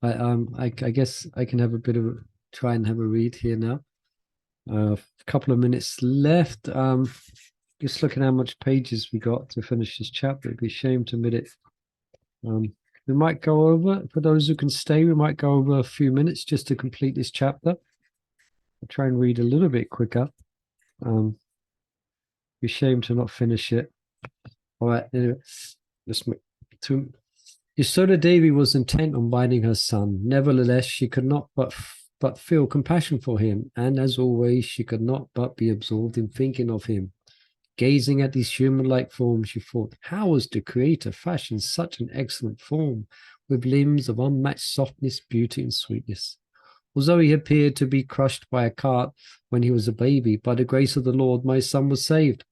I guess I can have a bit of try and have a read here now. A couple of minutes left. Just looking how much pages we got to finish this chapter. It'd be a shame to admit it. We might go over, for those who can stay, we might go over a few minutes just to complete this chapter. I'll try and read a little bit quicker. Be a shame to not finish it. All right, anyway, Yasoda Devi was intent on binding her son. Nevertheless, she could not but feel compassion for him, and as always, she could not but be absorbed in thinking of him. Gazing at these human-like forms, she thought, how was the Creator fashioned such an excellent form, with limbs of unmatched softness, beauty, and sweetness? Although he appeared to be crushed by a cart when he was a baby, by the grace of the Lord, my son was saved.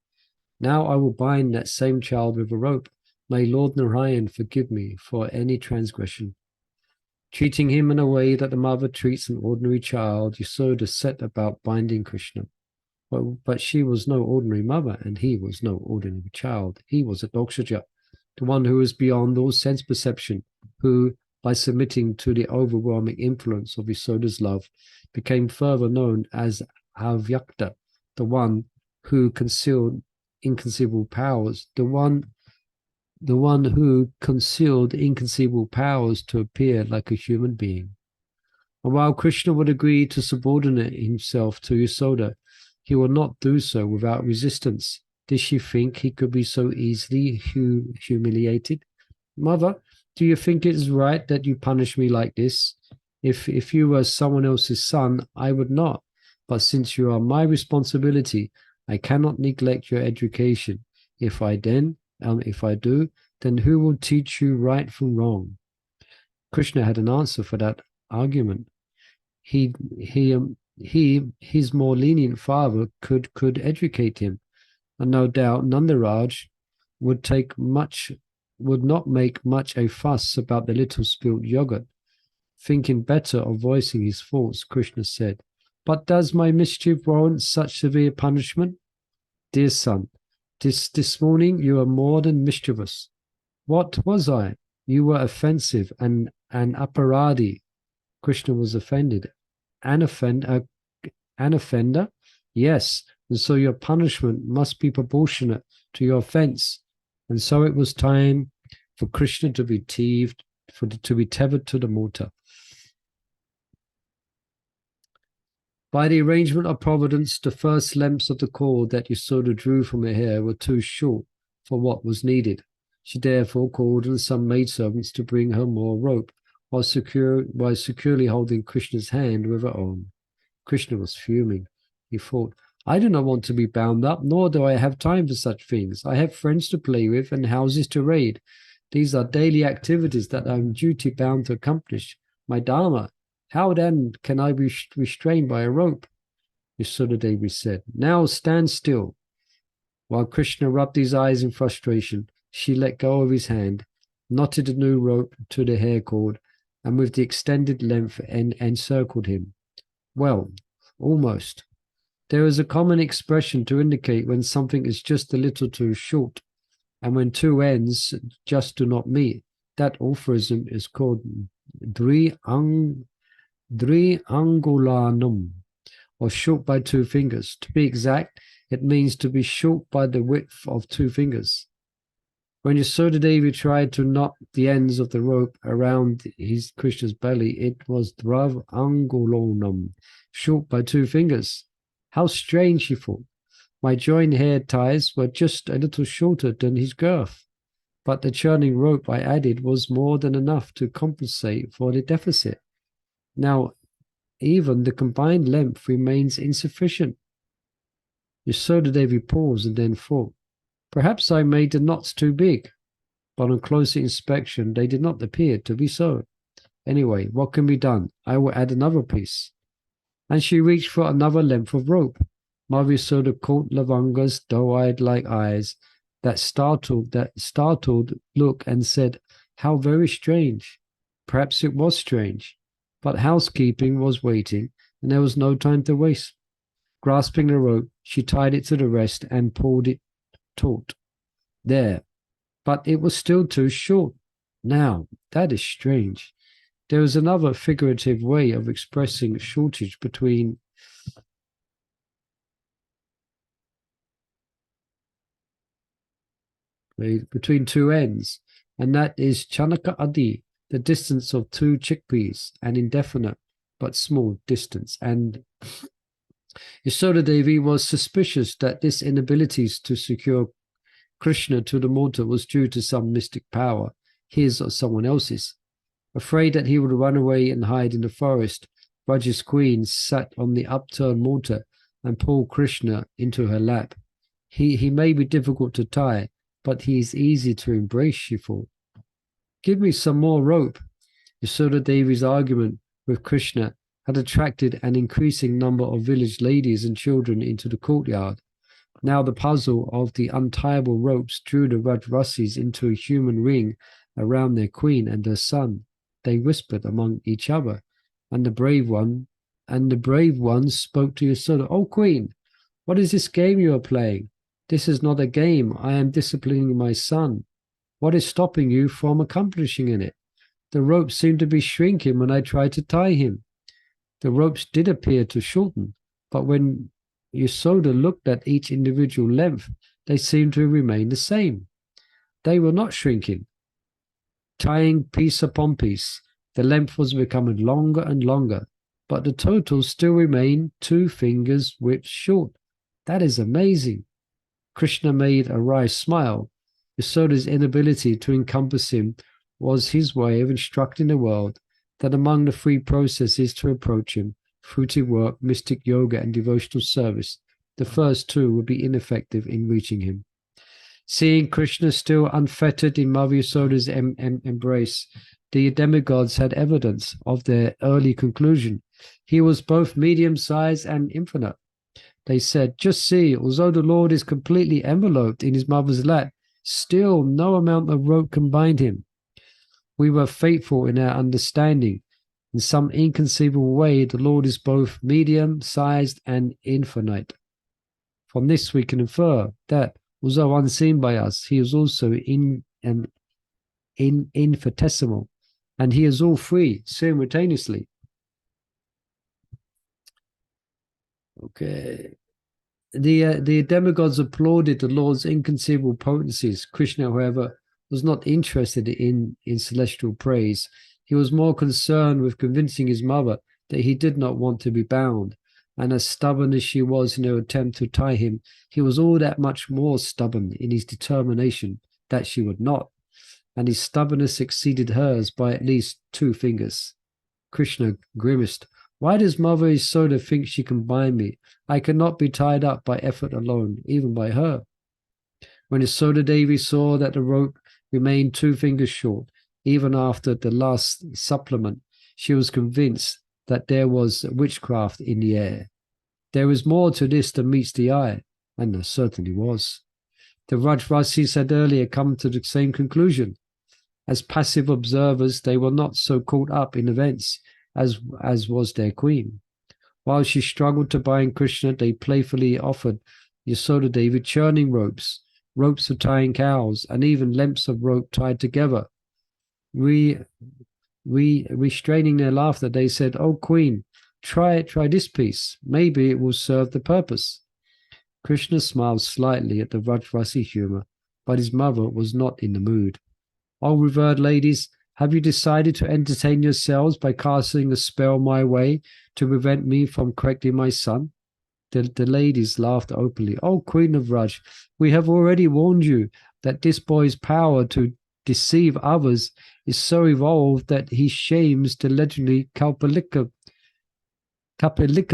Now I will bind that same child with a rope. May Lord Narayan forgive me for any transgression. Treating him in a way that the mother treats an ordinary child, Yasoda set about binding Krsna. But she was no ordinary mother, and he was no ordinary child. He was a Dakshaja, the one who was beyond all sense perception, who, by submitting to the overwhelming influence of Yasoda's love, became further known as Avyakta, the one who concealed inconceivable powers, the one who concealed inconceivable powers to appear like a human being. And while Krsna would agree to subordinate himself to Yasoda, he would not do so without resistance. Did she think he could be so easily humiliated? Mother, do you think it is right that you punish me like this? If you were someone else's son, I would not. But since you are my responsibility, I cannot neglect your education. If I do, then who will teach you right from wrong? Krsna had an answer for that argument. His more lenient father could educate him, and no doubt Nandaraj would not make much a fuss about the little spilt yogurt. Thinking better of voicing his thoughts, Krsna said, "But does my mischief warrant such severe punishment? Dear son, this morning you are more than mischievous." "What was I?" "You were offensive and an aparadi." Krsna was offended. An offender? Yes, and so your punishment must be proportionate to your offense. And so it was time for Krsna to be tethered to the mortar. By the arrangement of Providence, the first lengths of the cord that Yasoda drew from her hair were too short for what was needed. She therefore called on some maidservants to bring her more rope, while securely holding Krishna's hand with her own. Krsna was fuming. He thought, I do not want to be bound up, nor do I have time for such things. I have friends to play with and houses to raid. These are daily activities that I am duty-bound to accomplish. My Dharma. How then can I be restrained by a rope? Yasoda Devi said, Now stand still. While Krsna rubbed his eyes in frustration, she let go of his hand, knotted a new rope to the hair cord, and with the extended length encircled him. Well, almost. There is a common expression to indicate when something is just a little too short, and when two ends just do not meet. That aphorism is called Driangulanum, or short by two fingers. To be exact, it means to be short by the width of two fingers. When Yasoda Devi tried to knot the ends of the rope around Krishna's belly, it was Driangulanum, short by two fingers. How strange, she thought. My joined hair ties were just a little shorter than his girth, but the churning rope I added was more than enough to compensate for the deficit. Now, even the combined length remains insufficient. Yasoda Devi paused and then thought, perhaps I made the knots too big, but on closer inspection they did not appear to be so. Anyway, what can be done? I will add another piece. And she reached for another length of rope. Mother Yasoda caught Lavanga's doe-eyed like eyes, that startled look, and said, How very strange. Perhaps it was strange, but housekeeping was waiting, and there was no time to waste. Grasping the rope, she tied it to the rest and pulled it taut. There, but it was still too short. Now, that is strange. There is another figurative way of expressing shortage between between two ends, and that is Chanaka Adi, the distance of 2 chickpeas, an indefinite but small distance. And Yasoda Devi was suspicious that this inability to secure Krishna to the mortar was due to some mystic power, his or someone else's. Afraid that he would run away and hide in the forest, Raj's queen sat on the upturned mortar and pulled Krishna into her lap. He may be difficult to tie, but he is easy to embrace, she thought. Give me some more rope. Yasoda Devi's argument with Krishna had attracted an increasing number of village ladies and children into the courtyard. Now the puzzle of the untieable ropes drew the Rajrasis into a human ring around their queen and her son. They whispered among each other, and the brave ones spoke to Yasoda. "Oh, queen, what is this game you are playing? This is not a game. I am disciplining my son. What is stopping you from accomplishing in it? The ropes seem to be shrinking when I try to tie him." The ropes did appear to shorten, but when Yasoda looked at each individual length, they seemed to remain the same. They were not shrinking. Tying piece upon piece, the length was becoming longer and longer, but the total still remained 2 fingers width short. That is amazing. Krishna made a wry smile. Yasoda's inability to encompass him was his way of instructing the world that among the 3 processes to approach him, fruitive work, mystic yoga, and devotional service, the first 2 would be ineffective in reaching him. Seeing Krishna still unfettered in Mother Yasoda's embrace, the demigods had evidence of their early conclusion. He was both medium-sized and infinite. They said, "Just see, although the Lord is completely enveloped in his mother's lap, still no amount of rope can bind him. We were faithful in our understanding. In some inconceivable way, the Lord is both medium-sized and infinite. From this we can infer that, although unseen by us, he is also infinitesimal, and he is all 3 simultaneously." Okay. The demigods applauded the Lord's inconceivable potencies. Krishna, however, was not interested in celestial praise. He was more concerned with convincing his mother that he did not want to be bound. And as stubborn as she was in her attempt to tie him, he was all that much more stubborn in his determination that she would not. And his stubbornness exceeded hers by at least 2 fingers. Krishna grimaced. "Why does Mother Yasoda think she can bind me? I cannot be tied up by effort alone, even by her." When Yasoda Devi saw that the rope remained 2 fingers short, even after the last supplement, she was convinced that there was witchcraft in the air. There is more to this than meets the eye, and there certainly was. The Rajrasis had earlier come to the same conclusion. As passive observers, they were not so caught up in events as was their queen. While she struggled to bind Krishna, they playfully offered Yasoda Devi churning ropes for tying cows, and even lengths of rope tied together. Restraining their laughter, they said, "Oh, queen, try this piece. Maybe it will serve the purpose." Krishna smiled slightly at the Rajrasi humor, but his mother was not in the mood. "Oh, revered ladies, have you decided to entertain yourselves by casting a spell my way to prevent me from correcting my son?" The ladies laughed openly. "Oh, Queen of Raj, we have already warned you that this boy's power to deceive others is so evolved that he shames the legendary Kapalika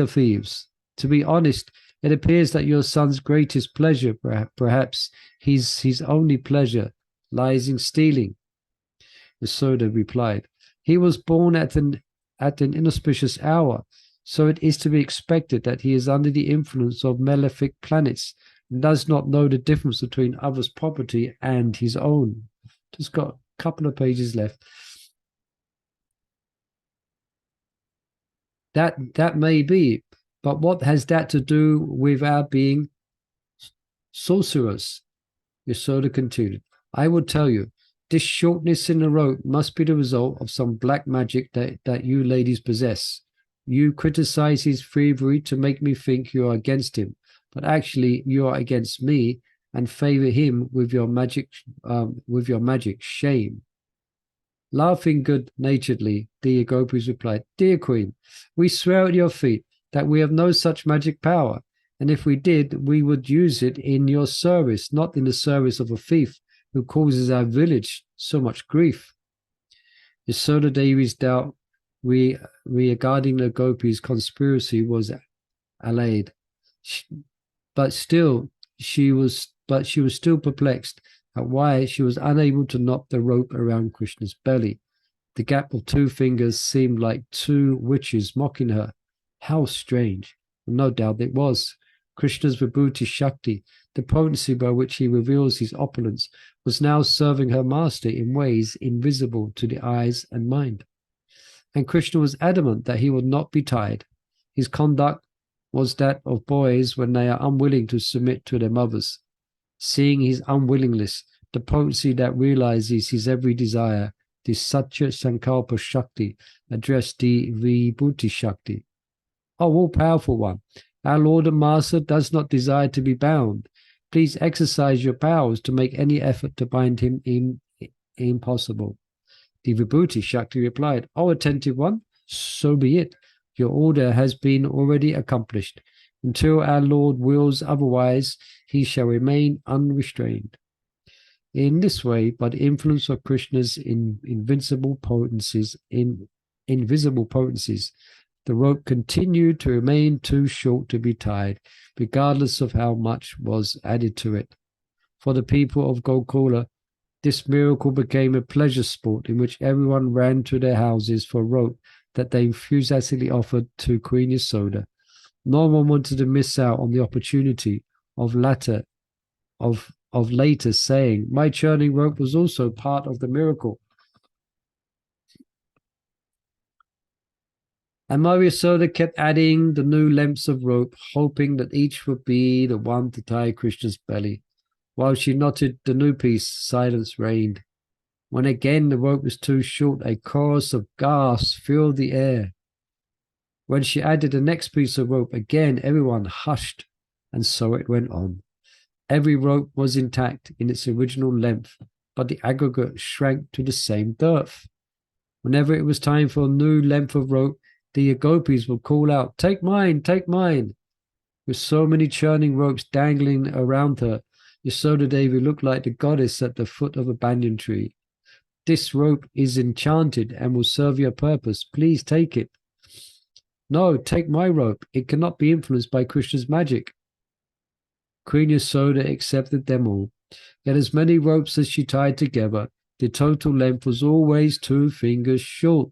thieves. To be honest, it appears that your son's greatest pleasure, perhaps his only pleasure, lies in stealing." Yasoda replied, "He was born at an inauspicious hour, so it is to be expected that he is under the influence of malefic planets and does not know the difference between others' property and his own." Just got a couple of pages left. That may be, but what has that to do with our being sorcerers? Yasoda continued. "I will tell you. This shortness in the rope must be the result of some black magic that you ladies possess. You criticize his thievery to make me think you are against him, but actually you are against me and favor him with your magic shame. Laughing good-naturedly, the gopis replied, Dear Queen, we swear at your feet that we have no such magic power, and if we did, we would use it in your service, not in the service of a thief who causes our village so much grief. Yasoda Devi's doubt regarding the gopis' conspiracy was allayed, but she was still perplexed at why she was unable to knot the rope around Krishna's belly. The gap of 2 fingers seemed like 2 witches mocking her. How strange! No doubt it was. Krishna's Vibhuti Shakti, the potency by which he reveals his opulence, was now serving her master in ways invisible to the eyes and mind. And Krishna was adamant that he would not be tied. His conduct was that of boys when they are unwilling to submit to their mothers. Seeing his unwillingness, the potency that realizes his every desire, the Satya Sankalpa Shakti addressed the Vibhuti Shakti. O all-powerful one, our Lord and Master does not desire to be bound. Please exercise your powers to make any effort to bind him impossible. The Vibhuti Shakti replied, O attentive one, so be it. Your order has been already accomplished. Until our Lord wills otherwise, he shall remain unrestrained. In this way, by the influence of Krishna's invisible potencies, the rope continued to remain too short to be tied, regardless of how much was added to it. For the people of Gokula, this miracle became a pleasure sport in which everyone ran to their houses for rope that they enthusiastically offered to Queen Yasoda. No one wanted to miss out on the opportunity of later saying, my churning rope was also part of the miracle. And Mother Yasoda kept adding the new lengths of rope, hoping that each would be the one to tie Krishna's belly. While she knotted the new piece, silence reigned. When again the rope was too short, a chorus of gasps filled the air. When she added the next piece of rope, again everyone hushed, and so it went on. Every rope was intact in its original length, but the aggregate shrank to the same girth. Whenever it was time for a new length of rope, the gopis would call out, take mine, take mine. With so many churning ropes dangling around her, Yasoda Devi looked like the goddess at the foot of a banyan tree. This rope is enchanted and will serve your purpose. Please take it. No, take my rope. It cannot be influenced by Krishna's magic. Queen Yasoda accepted them all. Yet as many ropes as she tied together, the total length was always 2 fingers short.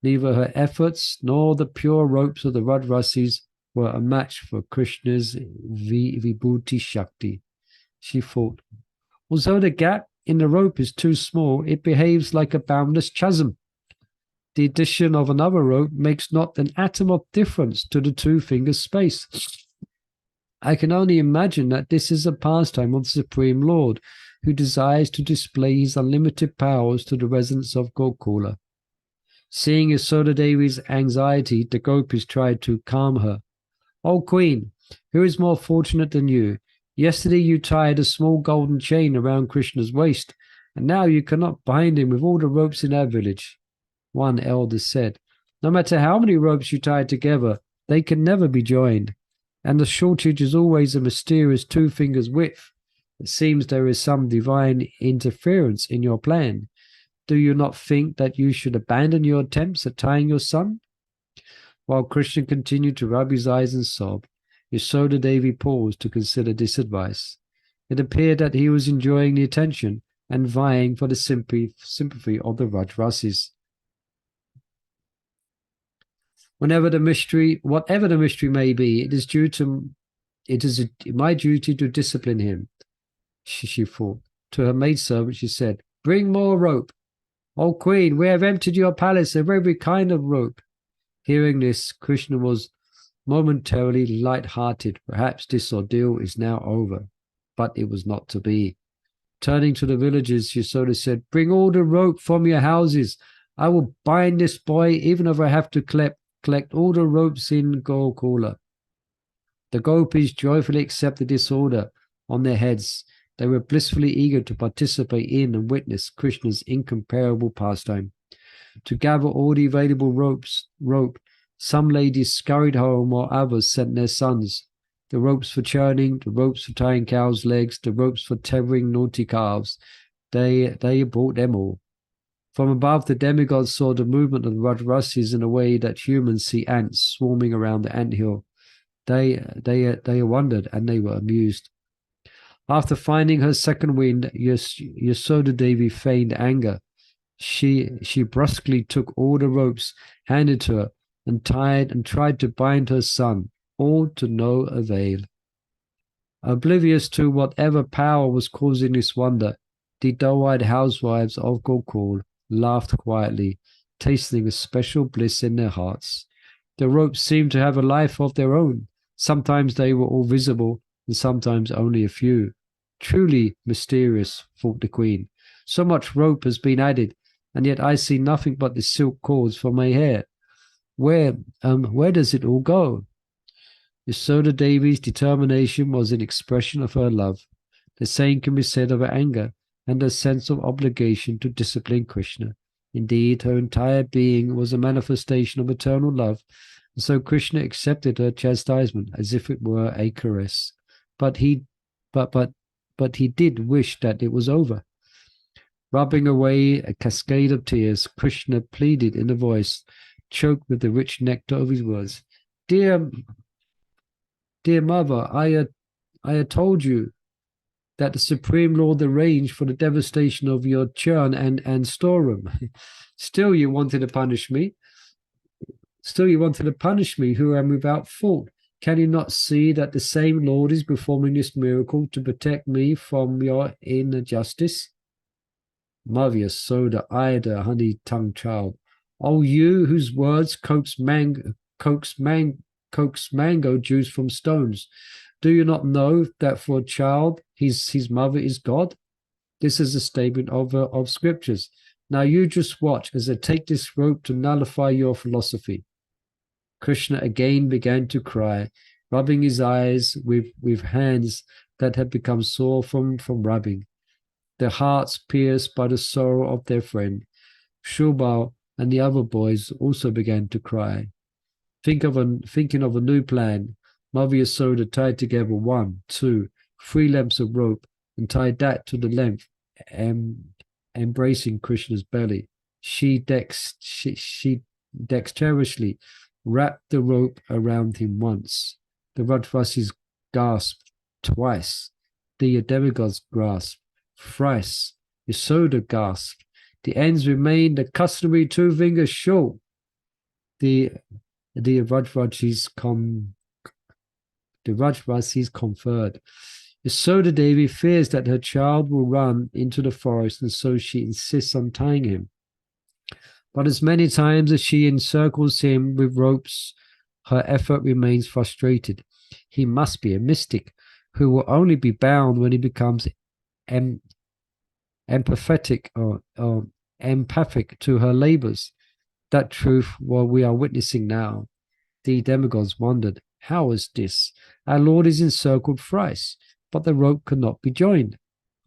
Neither her efforts nor the pure ropes of the Radrasis were a match for Krishna's Vibhuti Shakti. She thought, although the gap in the rope is too small, it behaves like a boundless chasm. The addition of another rope makes not an atom of difference to the 2 fingers space. I can only imagine that this is a pastime of the Supreme Lord, who desires to display his unlimited powers to the residents of Gokula. Seeing Yasoda Devi's anxiety, the gopis tried to calm her. O Queen, who is more fortunate than you? Yesterday you tied a small golden chain around Krishna's waist, and now you cannot bind him with all the ropes in our village. One elder said, no matter how many ropes you tie together, they can never be joined, and the shortage is always a mysterious 2 fingers width. It seems there is some divine interference in your plan. Do you not think that you should abandon your attempts at tying your son? While Krishna continued to rub his eyes and sob, Yasoda Devi paused to consider this advice. It appeared that he was enjoying the attention and vying for the sympathy of the Radrasis. Whatever the mystery may be, it is my duty to discipline him, she thought. To her maidservant she said, bring more rope. O Queen, we have emptied your palace of every kind of rope. Hearing this, Krishna was momentarily light-hearted. Perhaps this ordeal is now over. But it was not to be. Turning to the villagers, Yasoda said, bring all the rope from your houses. I will bind this boy even if I have to collect all the ropes in Gokula. The gopis joyfully accepted this order on their heads. They were blissfully eager to participate in and witness Krishna's incomparable pastime. To gather all the available rope, some ladies scurried home while others sent their sons. The ropes for churning, the ropes for tying cows' legs, the ropes for tethering naughty calves. They brought them all. From above, the demigods saw the movement of the Rajrasis in a way that humans see ants swarming around the anthill. They wondered, and they were amused. After finding her second wind, Yasoda Devi feigned anger. She brusquely took all the ropes handed to her and tried to bind her son, all to no avail. Oblivious to whatever power was causing this wonder, the dull-eyed housewives of Gokul laughed quietly, tasting a special bliss in their hearts. The ropes seemed to have a life of their own. Sometimes they were all visible, and sometimes only a few. Truly mysterious, thought the queen. So much rope has been added, and yet I see nothing but the silk cords for my hair. Where does it all go? Yasoda Devi's determination was an expression of her love. The same can be said of her anger and her sense of obligation to discipline Krishna. Indeed, her entire being was a manifestation of eternal love, and so Krishna accepted her chastisement as if it were a caress. But he did wish that it was over. Rubbing away a cascade of tears, Krishna pleaded in a voice choked with the rich nectar of his words. Dear mother, I had told you that the Supreme Lord arranged for the devastation of your churn and storeroom. Still you wanted to punish me. Who am without fault. Can you not see that the same Lord is performing this miracle to protect me from your injustice? Mother Yasoda eyed her honey-tongued child. Oh, you whose words coax mango juice from stones. Do you not know that for a child, his mother is God? This is a statement of scriptures. Now you just watch as I take this rope to nullify your philosophy. Krishna again began to cry, rubbing his eyes with hands that had become sore from rubbing. Their hearts pierced by the sorrow of their friend. Shubal and the other boys also began to cry. Thinking of a new plan, Mother Yasoda tied together 1, 2, 3 lengths of rope and tied that to the length, embracing Krishna's belly. She dexterously wrapped the rope around him once. The Rajvasis gasped twice. The demigods gasped thrice. Yasoda gasped. The ends remained the customary 2 fingers short. The Rajvasis conferred. Yasoda Devi fears that her child will run into the forest, and so she insists on tying him. But as many times as she encircles him with ropes, her effort remains frustrated. He must be a mystic who will only be bound when he becomes empathic to her labors. That truth, what we are witnessing now. The demigods wondered, how is this? Our Lord is encircled thrice, but the rope cannot be joined.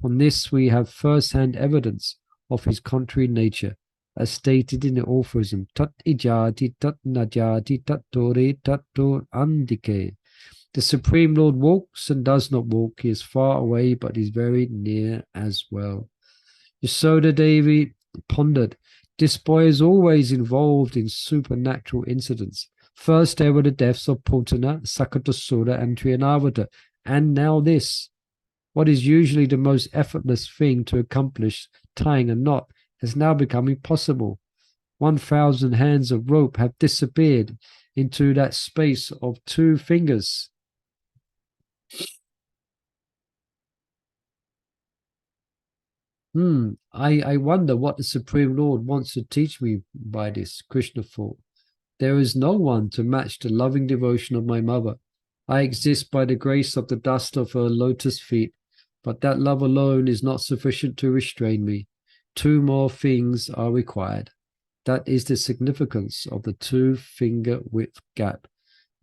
On this we have first-hand evidence of his contrary nature, as stated in the aphorism, Tat ijati, tat najati, tat tori, tat tor andike. The Supreme Lord walks and does not walk. He is far away, but is very near as well. Yasoda Devi pondered, this boy is always involved in supernatural incidents. First there were the deaths of Putana, Sakatasura, and Triyanavata, and now this. What is usually the most effortless thing to accomplish, tying a knot, has now become impossible. 1,000 hands of rope have disappeared into that space of 2 fingers. I wonder what the Supreme Lord wants to teach me by this, Krishna thought. There is no one to match the loving devotion of my mother. I exist by the grace of the dust of her lotus feet, but that love alone is not sufficient to restrain me. 2 more things are required. That is the significance of the 2-finger width gap.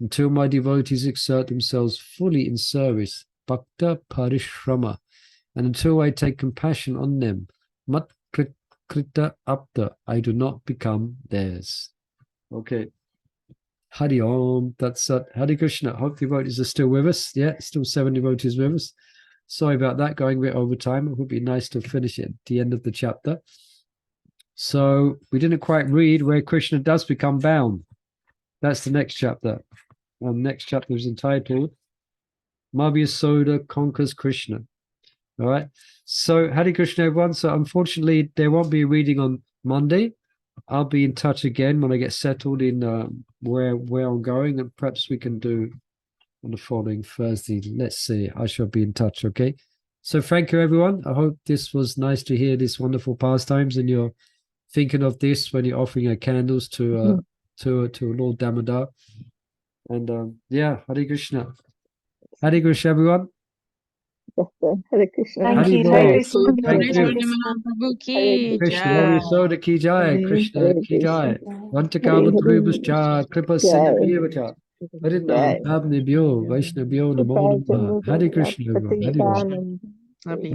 Until my devotees exert themselves fully in service, bhakta parishrama, and until I take compassion on them, mat krita apta, I do not become theirs. Okay. Hari Om, that's Hare Krishna. Hope the devotees are still with us. Yeah, still 7 devotees with us. Sorry about that, going a bit over time. It would be nice to finish it at the end of the chapter. So we didn't quite read where Krishna does become bound. That's the next chapter. Next chapter is entitled Yasoda Conquers Krishna. All right. So Hare Krishna, everyone. So unfortunately, there won't be a reading on Monday. I'll be in touch again when I get settled in where I'm going, and perhaps we can do on the following Thursday. Let's see. I shall be in touch. Okay. So thank you, everyone. I hope this was nice to hear these wonderful pastimes, and you're thinking of this when you're offering your candles to Lord Damodara. And yeah, Hare Krishna. Hare Krishna, everyone. Hare Krishna. Thank Hari you. Bol. Hare Krishna. Thank Hare you. Krishna. Prabhu ki Krishna jai. Yasoda ki jai, Hare Krishna ki jai. Vantakavatrubhascha, Kripasindhyacha. Harinam Abnibhyo, Vaishnavyo Namo Namaha. Hare Krishna, everyone. Hare Krishna. Lovely.